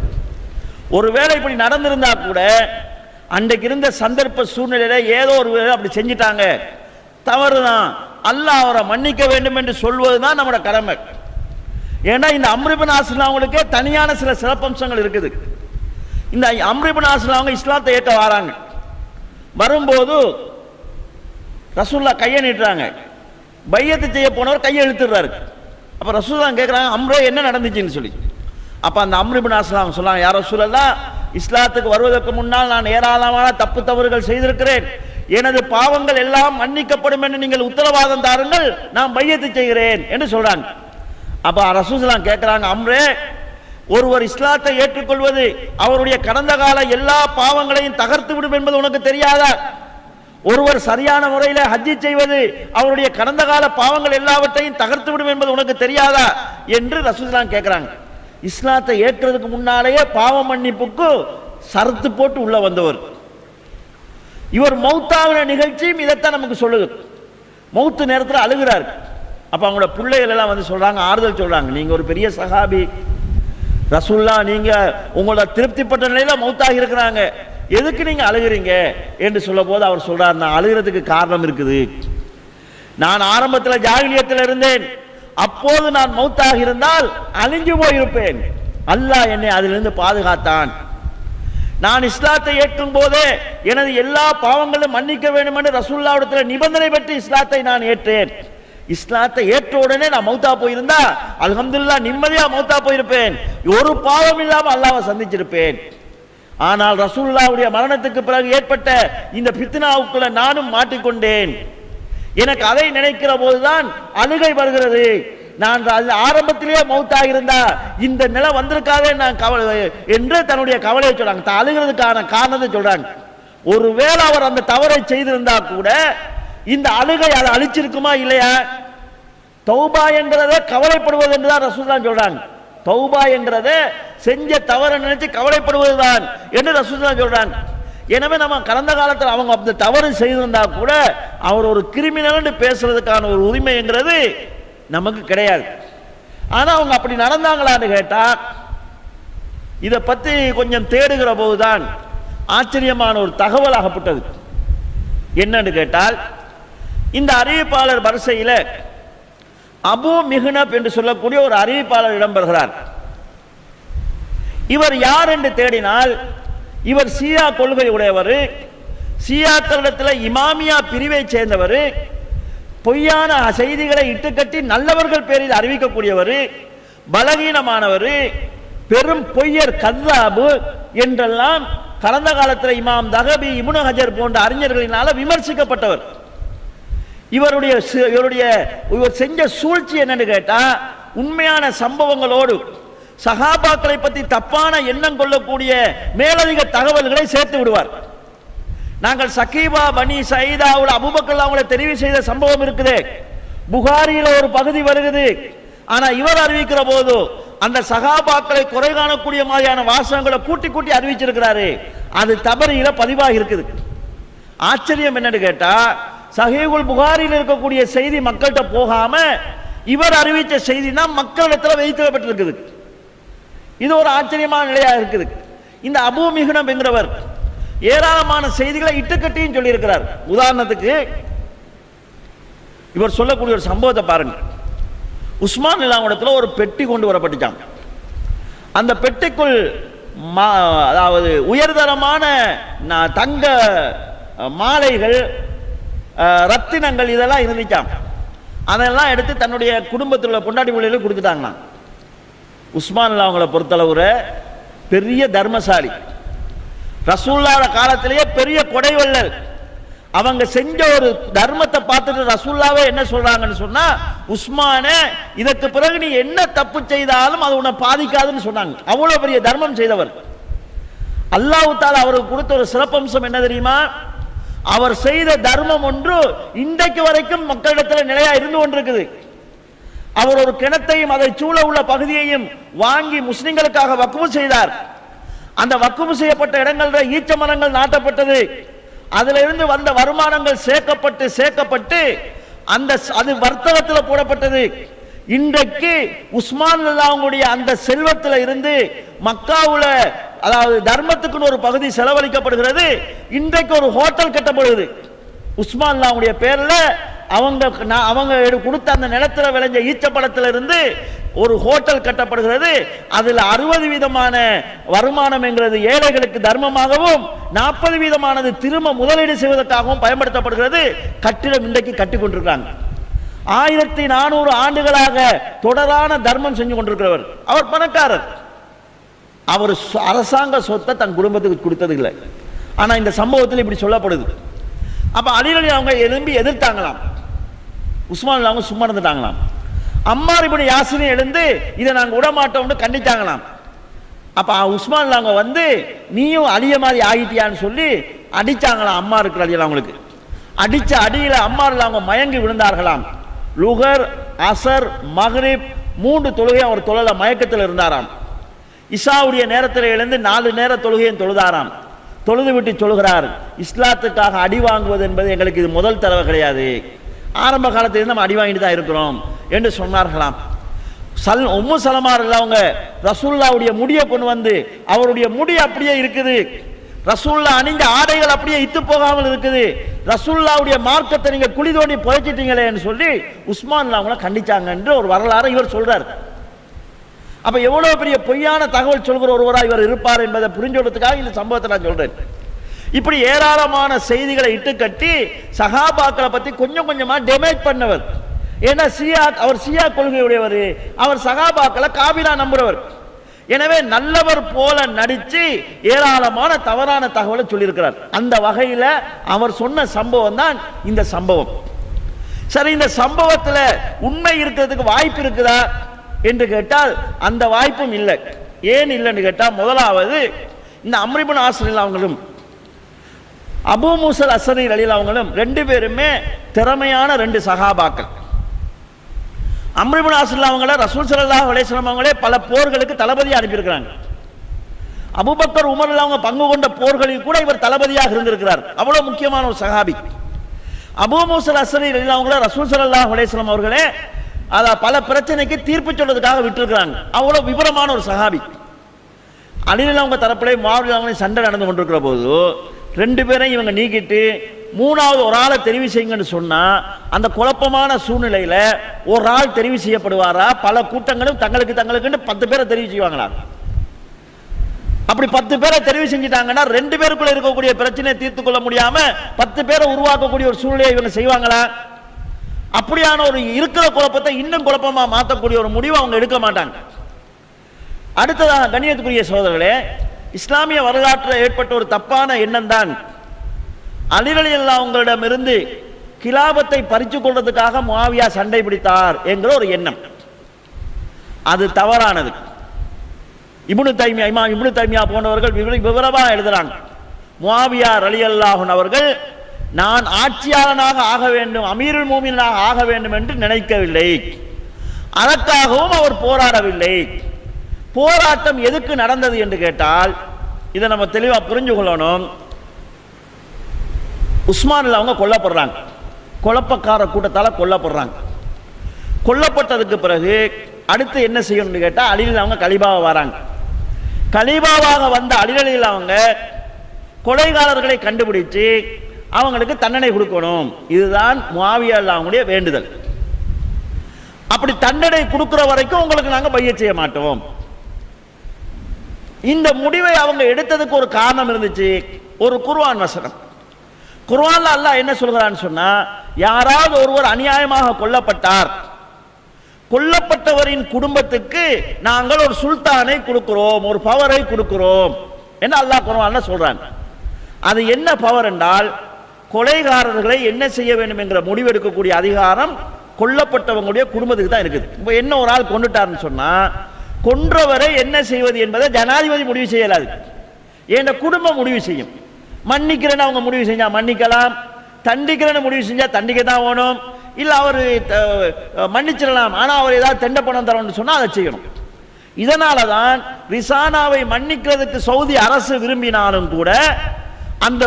ஒருவேளை இப்படி நடந்திருந்தா கூட அன்றைக்கு இருந்த சந்தர்ப்ப சூழ்நிலையில ஏதோ ஒரு வேளை அப்படி செஞ்சிட்டாங்க, தவறுதான், அல்லாஹ் அவரை மன்னிக்க வேண்டும் என்று சொல்வதுதான் நம்மளோட கடமை. ஏன்னா இந்த அம்ர் இப்னு ஆஸ் அவங்களுக்கே தனியான சில சிறப்பம்சங்கள் இருக்குது. இந்த அம்ர் இப்னு ஆஸ் அவங்க இஸ்லாத்தை ஏற்ற வராங்க. வரும்போது ரசூலுல்லாஹ் கையை நீட்டுறாங்க. பையத்து செய்ய போனவர் கையை இழுத்துடுறாரு. அப்ப ரசூலுல்லாஹ் கேட்குறாங்க, அம்ரே என்ன நடந்துச்சுன்னு சொல்லி. அப்ப அந்த அம்ர் இப்னு ஆஸ் அவங்க சொல்றாங்க, யா ரசூலல்லாஹ், இஸ்லாத்துக்கு வருவதற்கு முன்னால் நான் ஏராளமான தப்பு தவறுகள் செய்திருக்கிறேன், எனது பாவங்கள் எல்லாம் மன்னிக்கப்படும் என்று நீங்கள் உத்தரவாதம் தாருங்கள், நான் பையத்து செய்கிறேன் என்று சொல்றாங்க. அப்ப ரசூலுல்லாஹ் கேட்கிறாங்க, அம்ரே ஒருவர் இஸ்லாத்தை ஏற்றுக்கொள்வது அவருடைய கடந்த கால எல்லா பாவங்களையும் தகர்த்து விடும் என்பது உனக்கு தெரியாதா? ஒருவர் சரியான முறையில் ஹஜ்ஜி செய்வது அவருடைய கடந்த கால பாவங்கள் எல்லாவற்றையும் தகர்த்து விடும் என்பது உனக்கு தெரியாதா என்று ரசூலுல்லாஹ் கேட்கிறாங்க. இஸ்லாத்தை ஏற்றதுக்கு முன்னாலேயே பாவ மன்னிப்புக்கு சரத்து போட்டு உள்ள வந்தவர் இவர். மௌத்தாவின நிகழ்ச்சியும் இதைத்தான் நமக்கு சொல்லுது. மௌத்து நேரத்தில் அழுகிறார். அப்ப அவங்களோட பிள்ளைகள் எல்லாம் வந்து சொல்றாங்க, ஆறுதல் சொல்றாங்க, நீங்க ஒரு பெரிய சஹாபி ரசூலுல்லாஹ், நீங்க உங்களோட திருப்திப்பட்ட நிலையில மௌத்தாகி இருக்கிறாங்க, எதுக்கு நீங்க அழுகிறீங்க என்று சொல்ல போது அவர் சொல்றார், நான் அழுகிறதுக்கு காரணம் இருக்குது. நான் ஆரம்பத்தில் ஜாகிலியத்தில் இருந்தேன், அப்போது நான் மௌத்தாக இருந்தால் அழிஞ்சு போயிருப்பேன். அல்லாஹ் என்னை அதிலிருந்து பாதுகாத்தான். நான் இஸ்லாத்தை ஏற்கும் போதே எனது எல்லா பாவங்களும் மன்னிக்க வேண்டும் என்று ரசூலுல்லாஹ்விடத்தில் நிபந்தனை பெற்று இஸ்லாத்தை நான் ஏற்றேன். இஸ்லாத்தை ஏற்ற உடனே நான் மௌத்தா போயிருந்தா அல்ஹம்துலில்லாஹ் நிம்மதியா மௌத்தா போயிருப்பேன், ஒரு பாவம் இல்லாம அல்லாஹ்வை சந்திச்சிருப்பேன். ஆனால் ரசூலுல்லாஹ்வுடைய மரணத்துக்கு பிறகு ஏற்பட்ட இந்த ஃபித்னாவுக்குள்ள நானும் மாட்டிக்கொண்டேன். எனக்கு அதை நினைக்கிற போதுதான் அழுகை வருகிறது. நான் ஆரம்பத்திலேயே மௌத்தாக இருந்தா இந்த நிலை வந்திருக்காதே நான் கவலை என்று தன்னுடைய கவலையை சொல்றாங்க. அழுகிறதுக்கான காரணத்தை சொல்றாங்க. ஒருவேளை அவர் அந்த தவறை செய்திருந்தா கூட இந்த அழுகை அதை அழிச்சிருக்குமா இல்லையா? தௌபா என்கிறத கவலைப்படுவது என்றுதான் ரசூலுல்லாஹ் சொல்றாங்க. தௌபா என்கிறத செஞ்ச தவறை நினைச்சு கவலைப்படுவதுதான் என்று ரசூலுல்லாஹ் சொல்றாங்க. எனவே நம்ம கடந்த காலத்தில் அவங்க அந்த தவறு செய்திருந்தா கூட அவர் ஒரு கிரிமினல் பேசுறதுக்கான ஒரு உரிமைங்கிறது நமக்கு கிடையாது. ஆனா அவங்க அப்படி நடந்தாங்களான்னு கேட்டா இதை பத்தி கொஞ்சம் தேடுகிற போதுதான் ஆச்சரியமான ஒரு தகவல் ஆகப்பட்டது. என்னன்னு கேட்டால், இந்த அறிவிப்பாளர் வரிசையில அபூ மிஹ்னப் என்று சொல்லக்கூடிய ஒரு அறிவிப்பாளர் இடம்பெறுகிறார். இவர் யார் என்று தேடினால் இவர் ஷியா கொள்கை உடையவர், ஷியாக்களிடத்தில் இமாமியா பிரிவை சேர்ந்தவர், பொய்யான செய்திகளை இட்டுக்கட்டி நல்லவர்கள் பேரில் அறிவிக்கக்கூடியவர், பலகீனமானவர், பெரும் பொய்யர் கல்லாபு என்றெல்லாம் கடந்த காலத்தில் இமாம் தஹபி, இப்னு ஹஜர் போன்ற அறிஞர்களினால விமர்சிக்கப்பட்டவர். இவர் செஞ்ச சூழ்ச்சி என்னன்னு கேட்டா, உண்மையான சம்பவங்களோடு சஹாபாக்களை பற்றி தப்பான எண்ணம் கொள்ளக்கூடிய மேலதிக தகவல்களை சேர்த்து விடுவார். நாங்கள் சகீபா பனி சயீதாவுல அபூபக்கர் அவங்களை தெரிவு செய்த சம்பவம் இருக்குது, புகாரியில ஒரு பகுதி வருகிறது. ஆனா இவர் அறிவிக்கிற போது அந்த சஹாபாக்களை குறை காணக்கூடிய மாதிரியான வாசகங்களை கூட்டி கூட்டி அறிவிச்சிருக்கிறாரு. அது தபரியில பதிவாக இருக்குது. ஆச்சரியம் என்னன்னு கேட்டா, சஹீஹுல் புகாரியில் இருக்கக்கூடிய செய்தி மக்கள்கிட்ட போகாம இவர் அறிவிச்ச செய்தி தான் மக்களிடத்தில் வைக்கப்பட்டிருக்குது. இது ஒரு ஆச்சரியமான நிலையாக இருக்குது. இந்த அபூ மிஹ்னப் என்கிறவர் ஏராளமான செய்திகளை இட்டுக்கட்டியும் சொல்லி இருக்கிறார். உதாரணத்துக்கு இவர் சொல்லக்கூடிய ஒரு சம்பவத்தை பாருங்க. உஸ்மான் ரலியல்லாஹு ஒரு பெட்டி கொண்டு வரப்பட்டுச்சாங்க. அந்த பெட்டிக்குள் அதாவது உயர்தரமான தங்க மாலைகள், ரத்தினங்கள் இதெல்லாம் இருந்துச்சாம். அதெல்லாம் எடுத்து தன்னுடைய குடும்பத்தில் உள்ள பொண்டாட்டி பிள்ளைகளுக்கு கொடுத்துட்டாங்களாம். உஸ்மான் அவங்களை பொறுத்தளவு பெரிய தர்மசாலி, ரசூலுல்லாஹ் காலத்திலேயே பெரிய கொடைவள்ளல். அவங்க செஞ்ச ஒரு தர்மத்தை பார்த்துட்டு ரசூலுல்லாஹ்வே என்ன சொல்றாங்கன்னு சொன்னா, உஸ்மானே இதற்கு பிறகு நீ என்ன தப்பு செய்தாலும் அது உன்னை பாதிக்காதுன்னு சொன்னாங்க. அவ்வளவு பெரிய தர்மம் செய்தவர். அல்லாஹ் தஆலா அவருக்கு கொடுத்த ஒரு சிறப்பம்சம் என்ன தெரியுமா? அவர் செய்த தர்மம் ஒன்று இன்றைக்கு வரைக்கும் மக்களிடத்தில் நிலையா இருந்து கொண்டிருக்குது. அவர் ஒரு கிணத்தையும் அதை சூழ உள்ள பகுதியையும் வாங்கி முஸ்லிம்களுக்காக வக்ஃபு செய்தார். அந்த வக்ஃபு செய்யப்பட்ட இடங்களில் ஈச்ச மரங்கள் நாட்டப்பட்டது. அதுல இருந்து வந்த வருமானங்கள் சேர்க்கப்பட்டு அது வர்த்தகத்தில் போடப்பட்டது. இன்றைக்கு உஸ்மான் ரலியல்லாஹுடைய அந்த செல்வத்தில் இருந்து மக்காவுல அதாவது தர்மத்துக்குன்னு ஒரு பகுதி செலவழிக்கப்படுகிறது. இன்றைக்கு ஒரு ஹோட்டல் கட்டப்படுகிறது உஸ்மான் ரலியல்லாஹுடைய பேர்ல. அவங்க கொடுத்த அந்த நிலத்துல விளைஞ்ச ஈச்சப்பழத்துல இருந்து ஒரு ஹோட்டல் கட்டப்படுகிறது. அதுல 60 வீதமான வருமானம் என்கிறது ஏழைகளுக்கு தர்மமாகவும் 40 வீதமானது திரும்ப முதலீடு செய்வதற்காகவும் பயன்படுத்தப்படுகிறது. கட்டிடம் இன்றைக்கு கட்டி கொண்டிருக்காங்க. 1400 ஆண்டுகளாக தொடரான தர்மம் செஞ்சு கொண்டிருக்கிறவர். அவர் பணக்காரர். அவர் அரசாங்க சொத்தை தன் குடும்பத்துக்கு கொடுத்தது இல்லை. ஆனா இந்த சம்பவத்தில் இப்படி சொல்லப்படுது. அப்ப அலி ரலியல்லாஹு அவங்க எழும்பி எதிர்த்தாங்களாம். உஸ்மான் அவங்க சும்மா இருந்துட்டாங்களாம். அம்மார் இப்னு யாசிர் எழுந்து இதை நாங்கள் விட மாட்டோம்னு கண்டித்தாங்களாம். அப்ப உஸ்மான் அவங்க வந்து நீயும் அலிய மாதிரி ஆகிட்டியான்னு சொல்லி அடிச்சாங்களாம். அம்மா இருக்கிற அலியல் அவங்களுக்கு அடிச்ச அடியில அம்மாரில் அவங்க மயங்கி விழுந்தார்களாம். லுகர், அசர், மக்ரிப் 3 தொழுகை அவர் தொழல மயக்கத்தில் இருந்தாராம். இஷாவுடைய நேரத்தில் எழுந்து 4 நேர தொழுகையும் தொழுதாராம். தொழுது விட்டு சொல்கிறார், இஸ்லாத்துக்காக அடி வாங்குவது என்பது எங்களுக்கு இது முதல் தடவை கிடையாது, ஆரம்ப காலத்திலிருந்து நம்ம அடி வாங்கிட்டு தான் இருக்கிறோம் என்று சொன்னார்களாம். உம்மு சலமா அவங்க ரசூலுல்லாவுடைய முடியை கொண்டு வந்து, அவருடைய முடி அப்படியே இருக்குது, ரசூலுல்லா அணிந்த ஆடைகள் அப்படியே இத்து போகாமல் இருக்குது, ரசூலுல்லாவுடைய மார்க்கத்தை நீங்க குழி தோண்டி புதைச்சிட்டீங்களேன்னு சொல்லி உஸ்மான் அவங்கள கண்டிச்சாங்க என்று ஒரு வரலாறு இவர் சொல்றார். அப்ப எவ்வளவு பெரிய பொய்யான தகவல் சொல்கிற ஒருவராக இவர் இருப்பார் என்பதை புரிஞ்சுக்கிறதுக்காக இந்த சம்பவத்தை நான் சொல்றேன். இப்படி ஏராளமான செய்திகளை இட்டு கட்டி சஹாபாக்களை பத்தி கொஞ்சம் கொஞ்சமா டேமேஜ் பண்ணவர். ஏன்னா அவர் ஷியா கொள்கையுடையவர், அவர் சஹாபாக்களை காபிரா நம்புறவர். எனவே நல்லவர் போல நடிச்சு ஏராளமான தவறான தகவலை சொல்லியிருக்கிறார். அந்த வகையில அவர் சொன்ன சம்பவம் தான் இந்த சம்பவம். சரி, இந்த சம்பவத்துல உண்மை இருக்கிறதுக்கு வாய்ப்பு இருக்குதா என்று கேட்டால் அந்த வாய்ப்பும் இல்லை. ஏன் இல்லைன்னு கேட்டால், முதலாவது இந்த அம்ர் இப்னு ஆஸ் அவங்களும் அபூ மூஸல் அஸ்ஸரி ரலியல்லாஹு அவங்களும் 2 பேருமே திறமையான 2 சஹாபாக்கள். அம்ர் இப்னு ஆஸ் அவங்கள ரசூல் ஸல்லல்லாஹு அலைஹி வஸல்லம் அவங்களே பல போர்களுக்கு தளபதியாக அனுப்பியிருக்கிறாங்க. அபூபக்கர், உமர் அவங்க பங்கு கொண்ட போர்களில் கூட இவர் தளபதியாக இருந்திருக்கிறார். அவ்வளவு முக்கியமான ஒரு சஹாபி. அபூ மூஸல் அஸ்ஸரி ரலியல்லாஹு அவங்கள ரசூல் ஸல்லல்லாஹு அலைஹி வஸல்லம் அவர்களே பல பிரச்சனைக்கு தீர்ப்பு சொல்றதுக்காக விட்டுருக்கிறாங்க. அவ்வளவு விவரமான ஒரு சஹாபி. அலி அவங்க தரப்பிலே முஆவியா அவங்க சண்டை நடந்து கொண்டிருக்கிற போது 2 பேரையும் இவங்க நீக்கிட்டு 3வது ஒரு ஆளை தெரிவு செய்யுங்கன்னு சொன்னா, அந்த குழப்பமான சூழ்நிலையில ஒரு ஆள் தெரிவு செய்யப்படுவாரா? பல கூட்டங்களும் தங்களுக்கு 10 பேரை தெரிவு செய்வாங்களா? அப்படி 10 பேரை தெரிவு செஞ்சிட்டாங்கன்னா 2 பேருக்குள்ள இருக்கக்கூடிய பிரச்சனையை தீர்த்து கொள்ள முடியாம 10 பேரை உருவாக்கக்கூடிய ஒரு சூழ்நிலையை இவங்க செய்வாங்களா? அப்படியான ஒரு இருக்கிற குழப்பத்தை இன்னும் குழப்பமா மாற்றக்கூடிய ஒரு முடிவு அவங்க எடுக்க மாட்டாங்க. அடுத்ததாக கண்ணியத்துக்குரிய சகோதரர்களே, இஸ்லாமிய வரலாற்றில் ஏற்பட்ட ஒரு தப்பான எண்ணம் தான் அலி ரலியல்லாஹு அவங்களிடமிருந்து கிலாபத்தை பறித்துக் கொள்றதுக்காக முஆவியா சண்டை பிடித்தார் என்கிற ஒரு எண்ணம். அது தவறானது. இமாம் இப்னு தைமியா போன்றவர்கள் விவரமாக எழுதுறாங்க. முஆவியா ரலியல்லாஹு அவர்கள் நான் ஆட்சியாளனாக ஆக வேண்டும், அமீருல் மூமினாக ஆக வேண்டும் என்று நினைக்கவில்லை, அதற்காகவும் அவர் போராடவில்லை. போராட்டம் எதுக்கு நடந்தது என்று கேட்டால், இதை நம்ம தெளிவா புரிஞ்சு கொள்ளணும். உஸ்மான் அவங்க கொல்லப்படுறாங்க, குழப்பக்கார கூட்டத்தால கொல்லப்படுறாங்க. கொல்லப்பட்டதுக்கு பிறகு அடுத்து என்ன செய்யணும்னு கேட்டால், அலி அவங்க கலீஃபாவா வராங்க. கலீஃபாவாக வந்த அலி அவங்க கொலைகாரர்களை கண்டுபிடிச்சு அவங்களுக்கு தண்டனை கொடுக்கணும். இதுதான் முஆவியா அவங்களுடைய வேண்டுதல். அப்படி தண்டனை கொடுக்கிற வரைக்கும் உங்களுக்கு நாங்கள் பையச் செய்ய மாட்டோம். இந்த முடிவை அவங்க எடுத்ததுக்கு ஒரு காரணம் இருந்துச்சு. ஒரு குர்ஆன் வசனம். குர்ஆன்ல அல்லாஹ் என்ன சொல்கிறான்னு சொன்னா, யாராவது ஒருவர் அநியாயமாக கொல்லப்பட்டார், கொல்லப்பட்டவரின் குடும்பத்துக்கு நாங்கள் ஒரு சுல்தானை கொடுக்கிறோம், ஒரு பவரை கொடுக்கிறோம் என்று அல்லாஹ் குர்ஆன்ல சொல்றாங்க. அது என்ன பவர் என்றால், கொலைகாரர்களை என்ன செய்ய வேண்டும் என்கிற முடிவெடுக்கக்கூடிய அதிகாரம் கொல்லப்பட்டவங்களுடைய குடும்பத்துக்கு தான் இருக்குது. இப்போ என்ன ஒரு ஆள் கொண்டுட்டாருன்னு சொன்னா, கொன்றவரை என்ன செய்வது என்பதை ஜனாதிபதி முடிவு செய்யலாது, ஏன் குடும்பம் முடிவு செய்யும். மன்னிக்கிறேன்னு அவங்க முடிவு செஞ்சா மன்னிக்கலாம், தண்டிக்கிறேன்னு முடிவு செஞ்சா தண்டிக்க தான் வேணும், இல்லை அவர் மன்னிச்சிடலாம், ஆனால் அவர் ஏதாவது தெண்ட பணம் தரணும்னு சொன்னால் அதை செய்யணும். இதனால தான் ரிசானாவை மன்னிக்கிறதுக்கு சவுதி அரசு விரும்பினாலும் கூட அந்த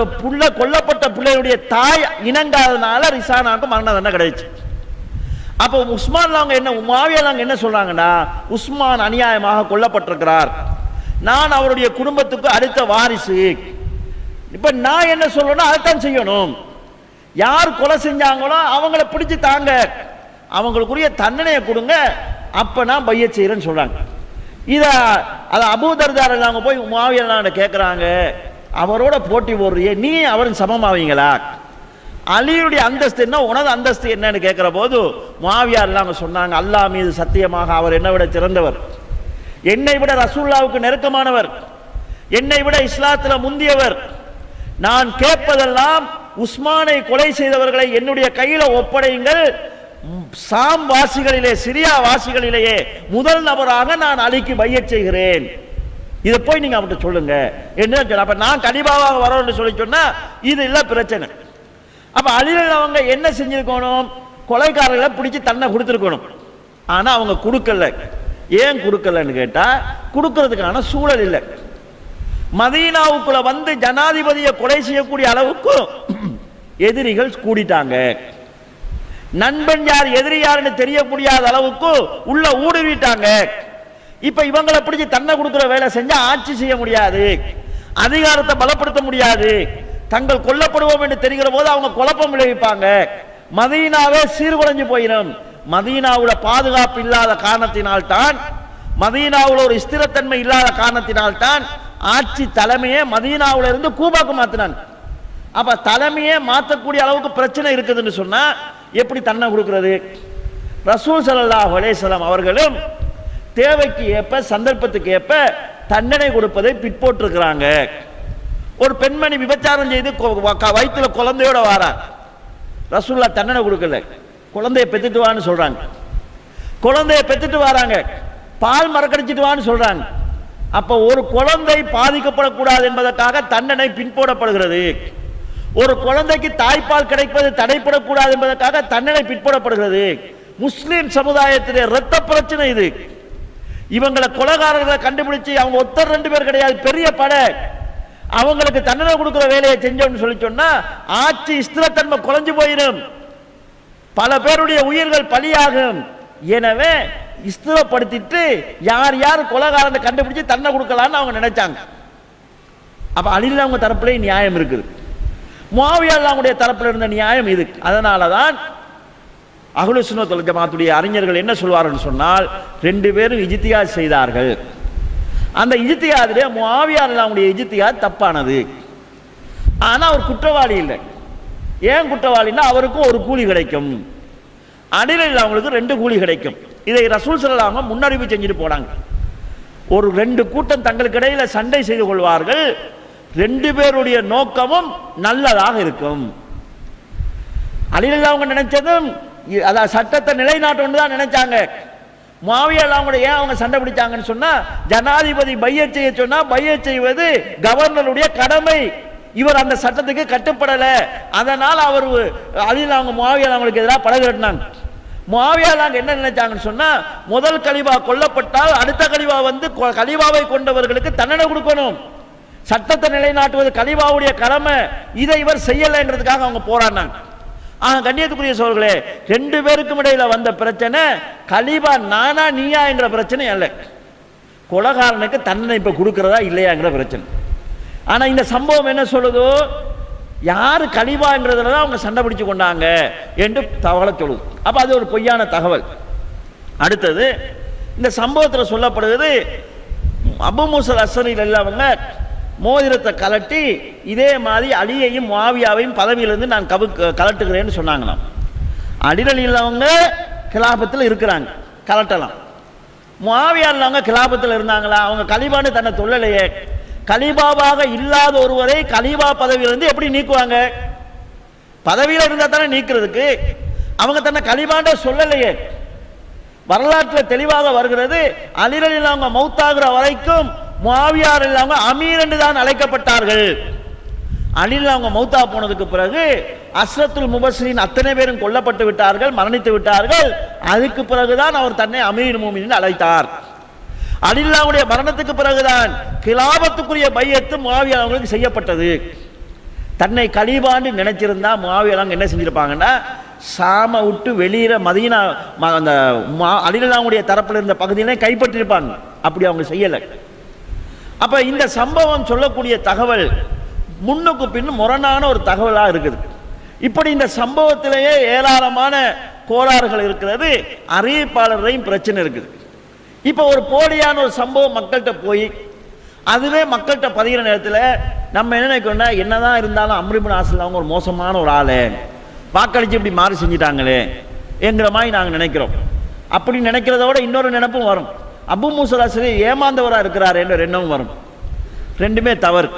கொல்லப்பட்ட பிள்ளையுடைய தாய் இணங்காதனால ரிசானாவுக்கு மரண தண்டனை கிடைச்சு. அப்போ உஸ்மான் அவங்க என்ன, முஆவியா அவங்க என்ன சொல்றாங்கன்னா, உஸ்மான் அநியாயமாக கொல்லப்பட்டிருக்கிறார், நான் அவருடைய குடும்பத்துக்கு அடுத்த வாரிசு, இப்ப நான் என்ன சொல்றேன்னா அதைத்தான் செய்யணும். யார் கொலை செஞ்சாங்களோ அவங்கள பிடிச்சு தாங்க, அவங்களுக்குரிய தண்டனையை கொடுங்க, அப்ப நான் பையச் செய்யறேன்னு சொல்றாங்க. அதை அபூ தர்தா அவங்க போய் முஆவியா கேட்கிறாங்க, அவரோட போட்டி போடுறியே, நீ அவரும் சமமாவீங்களா? அலியுடைய அந்தஸ்து என்ன, உனது அந்தஸ்து என்னன்னு கேட்கிற போது முஆவியா அவங்க சொன்னாங்க, அல்லாஹ் மீது சத்தியமாக அவர் என்னை விட சிறந்தவர், என்னை விட ரசூலுல்லாவுக்கு நெருக்கமானவர், என்னை விட இஸ்லாத்தில் முந்தியவர். நான் கேட்பதெல்லாம் உஸ்மானை கொலை செய்தவர்களை என்னுடைய கையில ஒப்படையுங்கள், சாம் வாசிகளிலே, சிரியா வாசிகளிலேயே முதல் நபராக நான் அலிக்கு பையச் செய்கிறேன். இதை போய் நீங்க அவர்கிட்ட சொல்லுங்க என்ன சொல்ல. அப்ப நான் கலிபாவாக வரோம்னு சொல்லி சொன்னா இது இல்ல பிரச்சனை. அப்ப அலிரலியல்லாஹு அவங்க என்ன செஞ்சிருக்கணும், கொலைக்காரர்களை பிடிச்சி தன்னை கொடுத்துருக்கணும். ஆனா அவங்க கொடுக்கல. ஏன் கொடுக்கலன்னு கேட்டா கொடுக்கறதுக்கான சூழல் இல்லை. மதீனாவுக்குள்ள வந்து ஜனாதிபதியை கொலை செய்யக்கூடிய அளவுக்கு எதிரிகள் கூடிட்டாங்க. நண்பன் யார் எதிரி யாருன்னு தெரிய முடியாத அளவுக்கு உள்ள ஊடுருவிட்டாங்க. இப்ப இவங்களை பிடிச்சி தன்னை கொடுக்கிற வேலை செஞ்சா ஆட்சி செய்ய முடியாது, அதிகாரத்தை பலப்படுத்த முடியாது. தங்கள் கொல்லப்படுவோம் என்று தெரிகிற போது அவங்க குழப்பம் விளைவிப்பாங்க. மதீனாவே சீர்குலைஞ்சு போயிடும். மதீனாவுல பாதுகாப்பு இல்லாத காரணத்தினால்தான், மதீனாவுல ஒரு ஸ்திரத்தன்மை இல்லாத காரணத்தினால்தான் ஆட்சி தலைமையே மதீனாவுல இருந்து கூபாக்கு மாத்தினான். அப்ப தலைமையே மாற்றக்கூடிய அளவுக்கு பிரச்சனை இருக்குதுன்னு சொன்னா எப்படி தன்னை கொடுக்கிறது? ரசூல் ஸல்லல்லாஹு அலைஹி வஸல்லம் அவர்களும் தேவைக்கு ஏற்ப சந்தர்ப்பத்துக்கு ஏற்ப தண்டனை கொடுப்பதை பிற்போட்டிருக்கிறாங்க. ஒரு பெண்மணி விபச்சாரம் செய்து வயிற்றுல குழந்தையோட வாரார். ரசூலுல்லாஹ் தண்டனை கொடுக்கல, குழந்தைய பெத்துட்டு வான்னு சொல்றாங்க. குழந்தைய பெத்துட்டு வராங்க, பால் மறக்கடிச்சிட்டு வான்னு சொல்றாங்க. அப்ப ஒரு குழந்தை பாதிக்கப்படக்கூடாது என்பதற்காக தண்டனை பின்போடப்படுகிறது. ஒரு குழந்தைக்கு தாய்ப்பால் கிடைப்பது தடைப்படக்கூடாது என்பதற்காக தண்டனை பிற்போடப்படுகிறது. முஸ்லிம் சமுதாயத்திலே இரத்த பிரச்சனை இது. இவங்களை கொலைகாரர்களை கண்டுபிடிச்சு அவங்க ஒருத்தர் ரெண்டு பேர் கிடையாது, பெரிய படை. அவங்களுக்கு தண்டனை கொடுக்கிற வேலையை செஞ்சோம்னு சொல்லி சொன்னா ஆட்சி ஸ்திரத்தன்மை குறைஞ்சு போயிடும், பல பேருடைய உயிர்கள் பலியாகும். எனவே ஸ்திரப்படுத்திட்டு யார் யார் கொலைகாரனை கண்டுபிடிச்சு தண்டனை கொடுக்கலான்னு அவங்க நினைச்சாங்க. அப்ப அலில அவங்க தரப்புல நியாயம் இருக்குது, முஆவியா அவங்களுடைய தரப்புல இருந்த நியாயம் இது. அதனாலதான் அஹ்லு சுன்னத் வல் ஜமாத்துடைய அறிஞர்கள் என்ன சொல்வார்கள் சொன்னால், ரெண்டு பேரும் இஜ்திஹாத் செய்தார்கள். அந்த இஜ்திஹாதிலே முஆவியா அவங்களுடைய இஜ்திஹாத் தப்பானது. ஆனா அவர் குற்றவாளி இல்லை. ஏன் குற்றவாளின்னா அவருக்கும் ஒரு கூலி கிடைக்கும், அலில அவங்களுக்கு ரெண்டு கூலி கிடைக்கும். இதை ரசூல் ஸல்லல்லாஹு அலைஹி வஸல்லம் முன்னறிவு செஞ்சுட்டு போனாங்க. ஒரு ரெண்டு கூட்டம் தங்களுக்கு இடையில சண்டை செய்து கொள்வார்கள், ரெண்டு பேருடைய நோக்கமும் நல்லதாக இருக்கும். அலில அவங்க நினைச்சதும் அதான் சட்டத்தை நிலைநாட்டணும் தான் நினைச்சாங்க. முஆவியா அவங்க ஏன் அவங்க சண்டை பிடிச்சாங்கன்னு சொன்னா, ஜனாதிபதி பையத் செய்ய சொன்னா பையத் செய்வது கவர்னருடைய கடமை, இவர் அந்த சட்டத்துக்கு கட்டுப்படல. அதனால அவர் அலில அவங்க முஆவியா அவங்களுக்கு எதிராக படை கட்டினாங்க. முஆவியா என்ன நினைச்சாங்கன்னு சொன்னா, முதல் கலிபா கொல்லப்பட்டால் அடுத்த கலிபா வந்து கலிபாவை கொண்டவர்களுக்கு தண்டனை கொடுக்கணும், சட்டத்தை நிலைநாட்டுவது கலிபாவுடைய கடமை, இதை இவர் செய்யலைங்கிறதுக்காக அவங்க போராடினாங்க. கண்ணியத்துக்குரிய சோழர்களே, ரெண்டு பேருக்கும் இடையில வந்த பிரச்சனை கலிபா நானா நீயா என்ற பிரச்சனை அல்ல, கொலைகாரனுக்கு தண்டனை இப்ப கொடுக்கிறதா இல்லையாங்கிற பிரச்சனை. ஆனா இந்த சம்பவம் என்ன சொல்லுதோ, யாரு கலிபாங்கிறதுல தான் அவங்க சண்டை பிடிச்சு கொண்டாங்க என்று தகவலை சொல்லுது. அப்ப அது ஒரு பொய்யான தகவல். அடுத்தது இந்த சம்பவத்தில் சொல்லப்படுகிறது, அபு மூஸா அஸ்ஸரி அவங்க மோதிரத்தை கலட்டி இதே மாதிரி அலியையும் முஆவியாவையும் பதவியிலிருந்து நான் கலட்டுகிறேன்னு சொன்னாங்களாம். அலிரலில் அவங்க கிலாபத்தில் இருக்கிறாங்க, கலட்டலாம். முஆவியா அவங்க கிலாபத்தில் இருந்தாங்களா? அவங்க கலிபான்னு தன்னை சொல்லலையே. கலிபாவாக இல்லாத ஒருவரை கலிபா பதவியிலிருந்து எப்படி நீக்குவாங்க? பதவியில் இருந்தா தானே நீக்கிறதுக்கு. அவங்க தன்னை கலிபான்ற சொல்லலையே. வரலாற்றில் தெளிவாக வருகிறது, அலிரலில் அவங்க மௌத்தாகிற வரைக்கும் முஆவியா அவங்க அமீர் என்று தான் அழைக்கப்பட்டார்கள். அலில் அவங்க மௌத்தா போனதுக்கு பிறகு அஸ்ரத்துல் முபஸ்ஸிரின் அத்தனை பேரும் கொல்லப்பட்டு விட்டார்கள், மரணித்து விட்டார்கள். அதுக்கு பிறகுதான் அவர் தன்னை அமீர் முஃமினீன் அழைத்தார். அலில்லாவுடைய மரணத்துக்கு பிறகுதான் கிலாபத்துக்குரிய பையத்து முஆவியா அவங்களுக்கு செய்யப்பட்டது. தன்னை கலீபான்னு நினைச்சிருந்தா முஆவியா என்ன செஞ்சிருப்பாங்கன்னா, சாம விட்டு வெளியில மதீனா அந்த அலில்லாவுடைய தரப்பில் இருந்த பகுதியிலே கைப்பற்றிருப்பாங்க. அப்படி அவங்க செய்யலை. அப்ப இந்த சம்பவம் சொல்லக்கூடிய தகவல் முன்னுக்கு பின் முரணான ஒரு தகவலா இருக்குது. இப்படி இந்த சம்பவத்திலேயே ஏராளமான கோளாறுகள் இருக்கிறது, அறிவிப்பாளரையும் பிரச்சனை இருக்குது. இப்ப ஒரு போலியான ஒரு சம்பவம் மக்கள்கிட்ட போய் அதுவே மக்கள்கிட்ட பதிகிற நேரத்தில் நம்ம என்ன நினைக்கணும்னா, என்னதான் இருந்தாலும் அம்ர் இப்னு ஆஸ் அவங்க ஒரு மோசமான ஒரு ஆளு, வாக்களிச்சு இப்படி மாறி செஞ்சிட்டாங்களே என்கிற மாதிரி நாங்கள் நினைக்கிறோம். அப்படி நினைக்கிறத விட இன்னொரு நினைப்பும் வரும், அபு மூஸா அஸ்ஸரி ஏமாந்தவராக இருக்கிறார் என்ற எண்ணமும் வரும். ரெண்டுமே தவறு.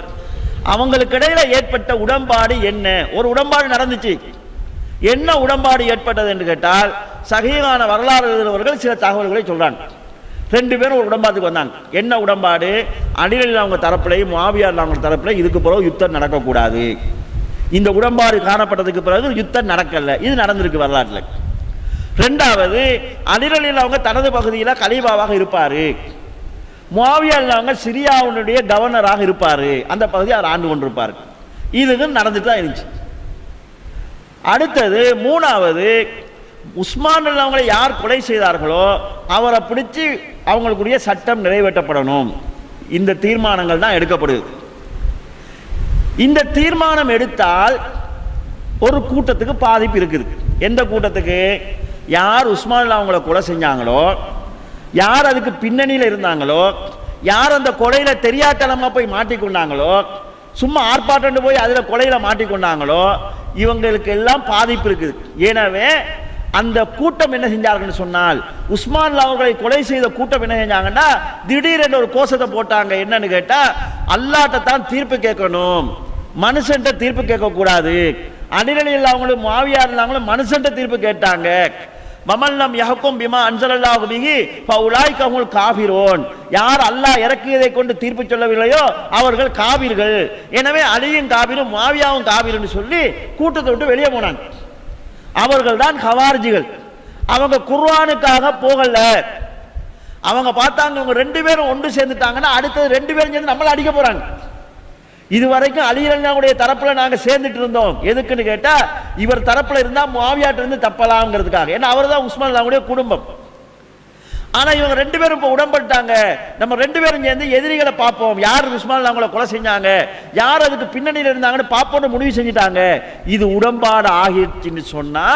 அவங்களுக்கு இடையில ஏற்பட்ட உடன்பாடு என்ன? ஒரு உடன்பாடு நடந்துச்சு. என்ன உடன்பாடு ஏற்பட்டது என்று கேட்டால், சஹீஹான வரலாறு எழுதுகிறவர்கள் சில தகவல்களை சொல்றாங்க. ரெண்டு பேரும் ஒரு உடம்பாட்டுக்கு வந்தாங்க. என்ன உடம்பாடு? அலிரலி அவங்க தரப்புலையும் முஆவியா அவங்க தரப்புலையும் இதுக்கு பிறகு யுத்தம் நடக்கக்கூடாது. இந்த உடம்பாடு காணப்பட்டதுக்கு பிறகு யுத்தம் நடக்கல. இது நடந்திருக்கு வரலாற்றில். ரெண்டாவது, அலிரலி அவங்க தனது பகுதியில் கலீஃபாவாக இருப்பார், முஆவியா அவங்க சிரியாவுடைய கவர்னராக இருப்பார், அந்த பகுதியை அவர் ஆண்டு கொண்டிருப்பார். இதுக்கு நடந்துட்டு தான் இருந்துச்சு. அடுத்தது மூணாவது, உஸ்மான் அவங்களை யார் கொலை செய்தார்களோ அவரை பிடிச்சி அவங்களுக்குரிய சட்டம் நிறைவேற்றப்படணும். இந்த தீர்மானங்கள் தான் எடுக்கப்படுது. இந்த தீர்மானம் எடுத்தால் ஒரு கூட்டத்துக்கு பாதிப்பு இருக்குது. எந்த கூட்டத்துக்கு? யார் உஸ்மான் அவங்களை கொலை செஞ்சாங்களோ, யார் அதுக்கு பின்னணியில் இருந்தாங்களோ, யார் அந்த கொலையில தெரியாத்தனமா போய் மாட்டிக்கொண்டாங்களோ, சும்மா ஆர்ப்பாட்டம் போய் அதுல கொலையில மாட்டிக்கொண்டாங்களோ, இவங்களுக்கு எல்லாம் பாதிப்பு இருக்குது. எனவே அந்த கூட்டம் என்ன செஞ்சார்கள் சொன்னால், உஸ்மான் அவர்களை கொலை செய்த கூட்டம் என்ன செஞ்சாங்கன்னா, திடீரென்று ஒரு கோஷத்தை போட்டாங்க. என்னன்னு கேட்டா, அல்லாஹ்ட்ட தான் தீர்ப்பு கேட்கணும், மனுஷன்ட்ட தீர்ப்பு கேட்க கூடாது. அலிரலி அவங்களும் முஆவியா அவங்களும் மனுஷன்ட்ட தீர்ப்பு கேட்டாங்க. மமல்லம் யஹ்கும் பிமா அன்ஸலல்லாஹு பிஹி ஃபஉலாயிக ஹுல் காஃபிரூன். யார் அல்லாஹ் இறக்கியதை கொண்டு தீர்ப்பு சொல்லவில்லையோ அவர்கள் காபிர்கள். எனவே அலியும் காபிரும் முஆவியாவும் காபிர்னு சொல்லி கூட்டத்தை விட்டு வெளியே போனாங்க. அவர்கள் தான் ஹவாரிஜிகள். அவங்க குர்ஆனுக்காக போகல. அவங்க பார்த்தாங்க இவங்க ரெண்டு பேரும் ஒன்று சேர்ந்துட்டாங்கன்னா அடுத்தது ரெண்டு பேரும் சேர்ந்து நம்மளை அடிக்க போறாங்க. இதுவரைக்கும் அலிரலியுடைய தரப்புல நாங்க சேர்ந்துட்டு இருந்தோம். எதுக்குன்னு கேட்டா, இவர் தரப்புல இருந்தா முஆவியாட்ட இருந்து தப்பலாம்ங்கிறதுக்காக. ஏன்னா அவர் தான் உஸ்மான் அவங்களுடைய குடும்பம். ஆனா இவங்க ரெண்டு பேரும் இப்ப உடன்பட்டாங்க, நம்ம ரெண்டு பேரும் சேர்ந்து எதிரிகளை பார்ப்போம், யார் உஸ்மான் அவங்களை கொலை செஞ்சாங்க, யார் அதுக்கு பின்னணியில் இருந்தாங்கன்னு பார்ப்போம்னு முடிவு செஞ்சுட்டாங்க. இது உடன்பாடு ஆகிடுச்சுன்னு சொன்னா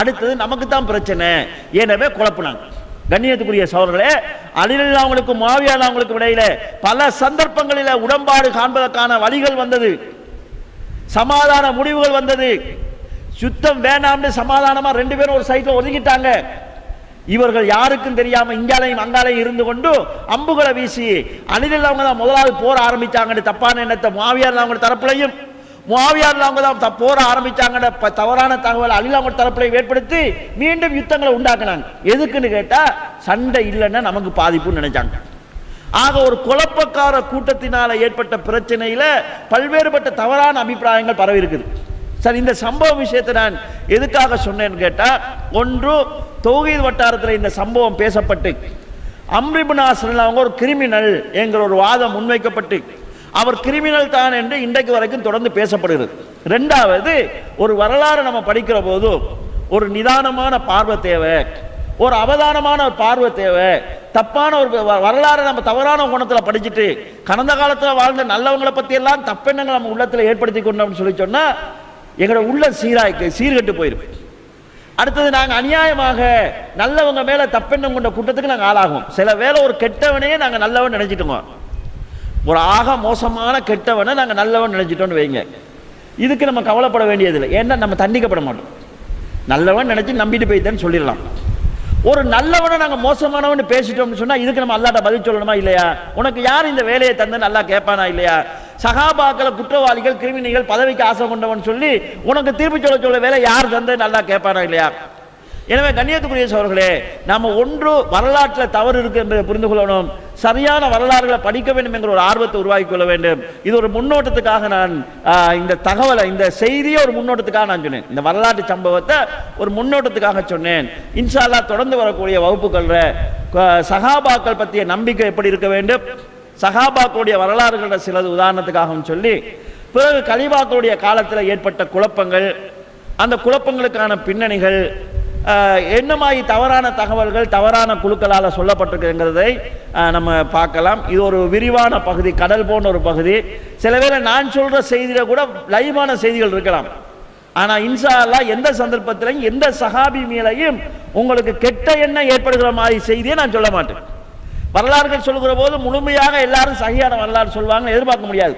அடுத்தது நமக்கு தான் பிரச்சனை. எனவே குழப்பினாங்க. கண்ணியத்துக்குரிய சகோதரர்களே, அலிரலி அவங்களுக்கு முஆவியா அவங்களுக்கு இடையில பல சந்தர்ப்பங்களில் உடன்பாடு காண்பதற்கான வழிகள் வந்தது, சமாதான முடிவுகள் வந்தது. சுத்தம் வேண்டாம்னு சமாதானமா ரெண்டு பேரும் ஒரு சைட்ல ஒதுக்கிட்டாங்க. இவர்கள் யாருக்கும் தெரியாம இங்காலையும் அங்காலையும் இருந்து கொண்டு அம்புகளை வீசி அலிரலி அவங்க தான் முதலாவது போற ஆரம்பிச்சாங்கன்னு தப்பான எண்ணத்தை முஆவியா அவங்க தரப்புலையும், முஆவியா அவங்க தான் போற ஆரம்பிச்சாங்க தவறான தகவல் அலிரலி அவங்க தரப்புலையும் ஏற்படுத்தி மீண்டும் யுத்தங்களை உண்டாக்குனாங்க. எதுக்குன்னு கேட்டா, சண்டை இல்லைன்னா நமக்கு பாதிப்புன்னு நினைச்சாங்க. ஆக ஒரு குழப்பக்கார கூட்டத்தினால ஏற்பட்ட பிரச்சனையில பல்வேறுபட்ட தவறான அபிப்பிராயங்கள் பரவி இருக்குது. சரி, இந்த சம்பவ விஷயத்தை நான் எதுக்காக சொன்னேன்னு கேட்டா, ஒன்று தௌஹீத் வட்டாரத்தில் இந்த சம்பவம் பேசப்பட்டு அம்ர் இப்னு ஆஸ் அவங்க ஒரு கிரிமினல் என்கிற ஒரு வாதம் முன்வைக்கப்பட்டு அவர் கிரிமினல் தான் என்று இன்றைக்கு வரைக்கும் தொடர்ந்து பேசப்படுகிறது. ரெண்டாவது, ஒரு வரலாறு நம்ம படிக்கிற போது ஒரு நிதானமான பார்வை தேவை, ஒரு அவதானமான ஒரு பார்வை தேவை. தப்பான ஒரு வரலாறு நம்ம தவறான கோணத்தில் படிச்சுட்டு கடந்த காலத்தில் வாழ்ந்த நல்லவங்களை பத்தி எல்லாம் தப்பெண்ணங்களை நம்ம உள்ளத்தில் ஏற்படுத்தி கொண்டோம்னு சொல்லி சொன்னா எங்களோட உள்ள சீர்கட்டு போயிருக்கு. அடுத்தது நாங்கள் அநியாயமாக நல்லவங்க மேல தப்பெண்ணம் கொண்ட கூட்டத்துக்கு நாங்கள் ஆளாகும். சில வேளை ஒரு கெட்டவனையே நாங்கள் நல்லவன் நினைச்சிட்டோங்க, ஒரு ஆக மோசமான கெட்டவனை நாங்கள் நல்லவன் நினைச்சிட்டோம்னு வைங்க. இதுக்கு நம்ம கவலைப்பட வேண்டியதில்லை. ஏன்னா நம்ம தண்டிக்கப்பட மாட்டோம். நல்லவன் நினைச்சு நம்பிட்டு போய்த்தேன்னு சொல்லிடலாம். ஒரு நல்லவனை நாங்கள் மோசமானவன் பேசிட்டோம்னு சொன்னா இதுக்கு நம்ம அல்லாஹ்ட்ட பதில் சொல்லணுமா இல்லையா? உனக்கு யார் இந்த வேலையை தந்தன்னு அல்லாஹ் கேட்பானா இல்லையா? சஹாபாக்களை குற்றவாளிகள் கிரிமினிகள் பதவிக்கு ஆசை கொண்டவன் சொல்லி உனக்கு தீர்ப்பு சொல்ல வேலை யார் தந்தன்னு அல்லாஹ் கேட்பானா இல்லையா? எனவே கண்ணியத்துக்குரிய சகோதரர்களே, நாம ஒன்று வரலாற்றில் தவறு இருக்கு என்பதை புரிந்து கொள்ளணும், சரியான வரலாறுகளை படிக்க வேண்டும் என்கிற ஒரு ஆர்வத்தை உருவாக்கி கொள்ள வேண்டும். இது ஒரு முன்னோட்டத்துக்காக நான் இந்த தகவலை, இந்த செய்தியை ஒரு முன்னோட்டத்துக்காக நான் சொன்னேன். இந்த வரலாற்று சம்பவத்தை ஒரு முன்னோட்டத்துக்காக சொன்னேன். இன்ஷா அல்லாஹ் தொடர்ந்து வரக்கூடிய வகுப்புகளில் சஹாபாக்கள் பற்றிய நம்பிக்கை எப்படி இருக்க வேண்டும், சஹாபாக்களுடைய வரலாறுகள சிலது உதாரணத்துக்காகவும் சொல்லி, பிறகு கலீஃபாக்களுடைய காலத்தில் ஏற்பட்ட குழப்பங்கள், அந்த குழப்பங்களுக்கான பின்னணிகள், என்னமாய் தவறான தகவல்கள் தவறான குழுக்களால் சொல்லப்பட்டிருக்குங்கிறதை நம்ம பார்க்கலாம். இது ஒரு விரிவான பகுதி, கடல் போன்ற ஒரு பகுதி. சில வேளை நான் சொல்ற செய்தியில கூட லைவான செய்திகள் இருக்கலாம். ஆனால் இன்ஷா அல்லாஹ் எந்த சந்தர்ப்பத்திலையும் எந்த சஹாபி மேலையும் உங்களுக்கு கெட்ட எண்ணம் ஏற்படுகிற மாதிரி செய்தியை நான் சொல்ல மாட்டேன். வரலாறுகள் சொல்கிற போது முழுமையாக எல்லாரும் சஹியான வரலாறு சொல்வாங்க எதிர்பார்க்க முடியாது.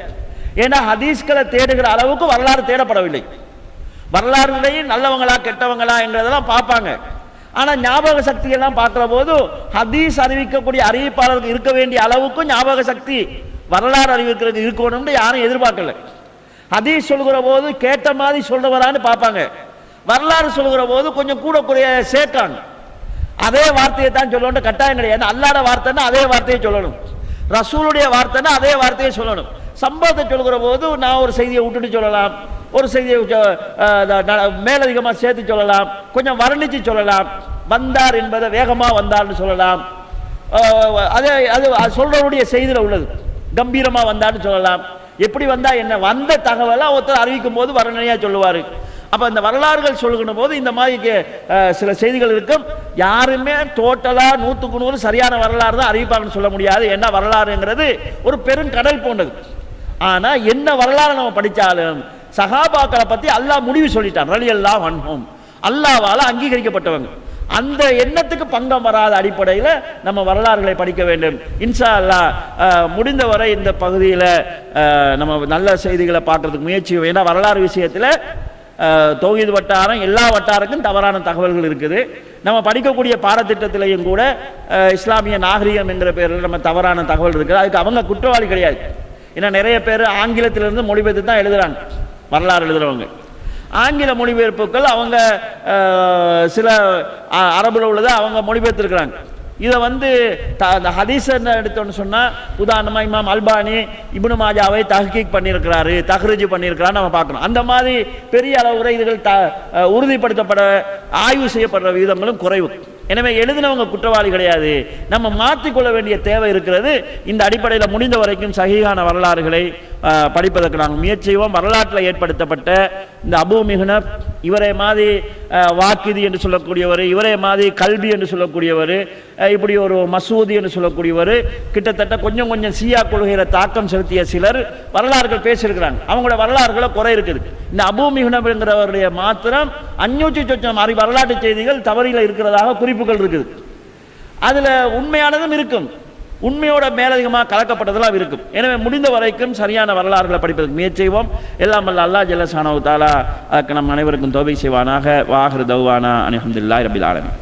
ஏன்னா ஹதீஸ்களை தேடுகிற அளவுக்கு வரலாறு தேடப்படவில்லை. வரலாறுகளையும் நல்லவங்களா கெட்டவங்களா என்றதெல்லாம் பார்ப்பாங்க. ஆனால் ஞாபக சக்தி எல்லாம் பார்க்கிற போது ஹதீஸ் அறிவிக்கக்கூடிய அறிவிப்பாளருக்கு இருக்க வேண்டிய அளவுக்கும் ஞாபக சக்தி வரலாறு அறிவிக்கிறதுக்கு இருக்கணும்னு யாரும் எதிர்பார்க்கல. ஹதீஸ் சொல்கிற போது கேட்ட மாதிரி சொல்றவரான்னு பார்ப்பாங்க, வரலாறு சொல்கிற போது கொஞ்சம் கூட குறைய சேர்க்காங்க. அதே வார்த்தையை தான் சொல்லணும் கட்டாயம் கிடையாது. அல்லாஹ்வுடைய வார்த்தைன்னா அதே வார்த்தையை சொல்லணும், ரசூலுடைய வார்த்தைன்னா அதே வார்த்தையை சொல்லணும். சம்பவத்தை சொல்கிற போது நான் ஒரு செய்தியை விட்டுட்டு சொல்லலாம், ஒரு செய்தியை மேலதிகமாக சேர்த்து சொல்லலாம், கொஞ்சம் வர்ணிச்சு சொல்லலாம். வந்தார் என்பதை வேகமாக வந்தார்னு சொல்லலாம். அதே அது சொல்றவருடைய செய்தியில் உள்ளது. கம்பீரமாக வந்தார்னு சொல்லலாம். எப்படி வந்தா என்ன, வந்த தகவலை ஒருத்தர் அறிவிக்கும் போது வர்ணனையாக சொல்லுவார். அப்போ இந்த வரலாறுகள் சொல்லுகிற போது இந்த மாதிரி சில செய்திகள் இருக்கும். யாருமே டோட்டலாக 100க்கு 100 சரியான வரலாறு தான் அறிவிப்பாங்கன்னு சொல்ல முடியாது. என்ன வரலாறுங்கிறது ஒரு பெருங்கடல் போன்றது. ஆனால் என்ன வரலாறு நம்ம படித்தாலும் சஹாபாக்களை பற்றி அல்லாஹ் முடிவு சொல்லிட்டான். ரலியல்லாஹு அன்ஹும் அல்லாஹ்வால அங்கீகரிக்கப்பட்டவங்க. அந்த எண்ணத்துக்கு பங்கம் வராத அடிப்படையில் நம்ம வரலாறுகளை படிக்க வேண்டும். இன்ஷா அல்லாஹ் முடிந்தவரை இந்த பகுதியில் நம்ம நல்ல செய்திகளை பார்க்கறதுக்கு முயற்சி. ஏன்னா வரலாறு விஷயத்தில் தௌஹீத் வட்டாரம் எல்லா வட்டாருக்கும் தவறான தகவல்கள் இருக்குது. நம்ம படிக்கக்கூடிய பாடத்திட்டத்திலையும் கூட இஸ்லாமிய நாகரிகம் என்கிற பேரில் நம்ம தவறான தகவல் இருக்குது. அதுக்கு அவங்க குற்றவாளி கிடையாது. ஏன்னா நிறைய பேர் ஆங்கிலத்திலிருந்து மொழிபெயர்த்து தான் எழுதுறாங்க. வரலாறு எழுதுறவங்க ஆங்கில மொழிபெயர்ப்புகள் அவங்க சில அரபுல உள்ளதை அவங்க மொழிபெயர்த்திருக்கிறாங்க. இதை வந்து அந்த ஹதீஸ் எடுத்தோன்னு சொன்னால் உதாரணமாக இமாம் அல்பானி இப்னு மாஜாவை தஹ்கீக் பண்ணியிருக்கிறாரு, தஹ்ரீஜ் பண்ணியிருக்கிறான்னு நம்ம பார்க்கணும். அந்த மாதிரி பெரிய அளவுல இதுகள் உறுதிப்படுத்தப்பட ஆய்வு செய்யப்படுற விதங்களும் குறைவு. எனவே எழுதினவங்க குற்றவாளி கிடையாது. நம்ம மாற்றிக்கொள்ள வேண்டிய தேவை இருக்கிறது. இந்த அடிப்படையில் முடிந்த வரைக்கும் சஹீஹான வரலாறுகளை படிப்பதற்கு நாங்கள் முயற்சி செய்வோம். வரலாற்றில் ஏற்படுத்தப்பட்ட இந்த அபூ மிஹ்னப் இவரே மாதிரி வாக்கிதி என்று சொல்லக்கூடியவர், இவரே மாதிரி கல்வி என்று சொல்லக்கூடியவர், இப்படி ஒரு மசூதி என்று சொல்லக்கூடியவர், கிட்டத்தட்ட கொஞ்சம் கொஞ்சம் ஷியா கொள்கையில தாக்கம் செலுத்திய சிலர் வரலாறுகள் பேசியிருக்கிறாங்க. அவங்களோட வரலாறுகளை குறை இருக்குது. இந்த அபூ மிஹ்னப்ங்கிறவருடைய மாத்திரம் 500 சொச்சம் வரலாற்று செய்திகள் தவறில இருக்கிறதாக குறிப்புகள் இருக்குது. அதுல உண்மையானதும் இருக்கும், உண்மையோட மேலதிகமாக கலக்கப்பட்டதெல்லாம் இருக்கும். எனவே முடிந்த வரைக்கும் சரியான வரலாறுகளை படிப்பதற்கு முயற்சி செய்வோம். எல்லாம் வல்ல அல்லாஹ் ஜல்ல ஷானஹு தஆலா நம் அனைவருக்கும் தௌபீக் செய்வானாக. வாஹிரு தௌவானா அல்ஹம்துலில்லாஹி ரப்பில் ஆலமீன்.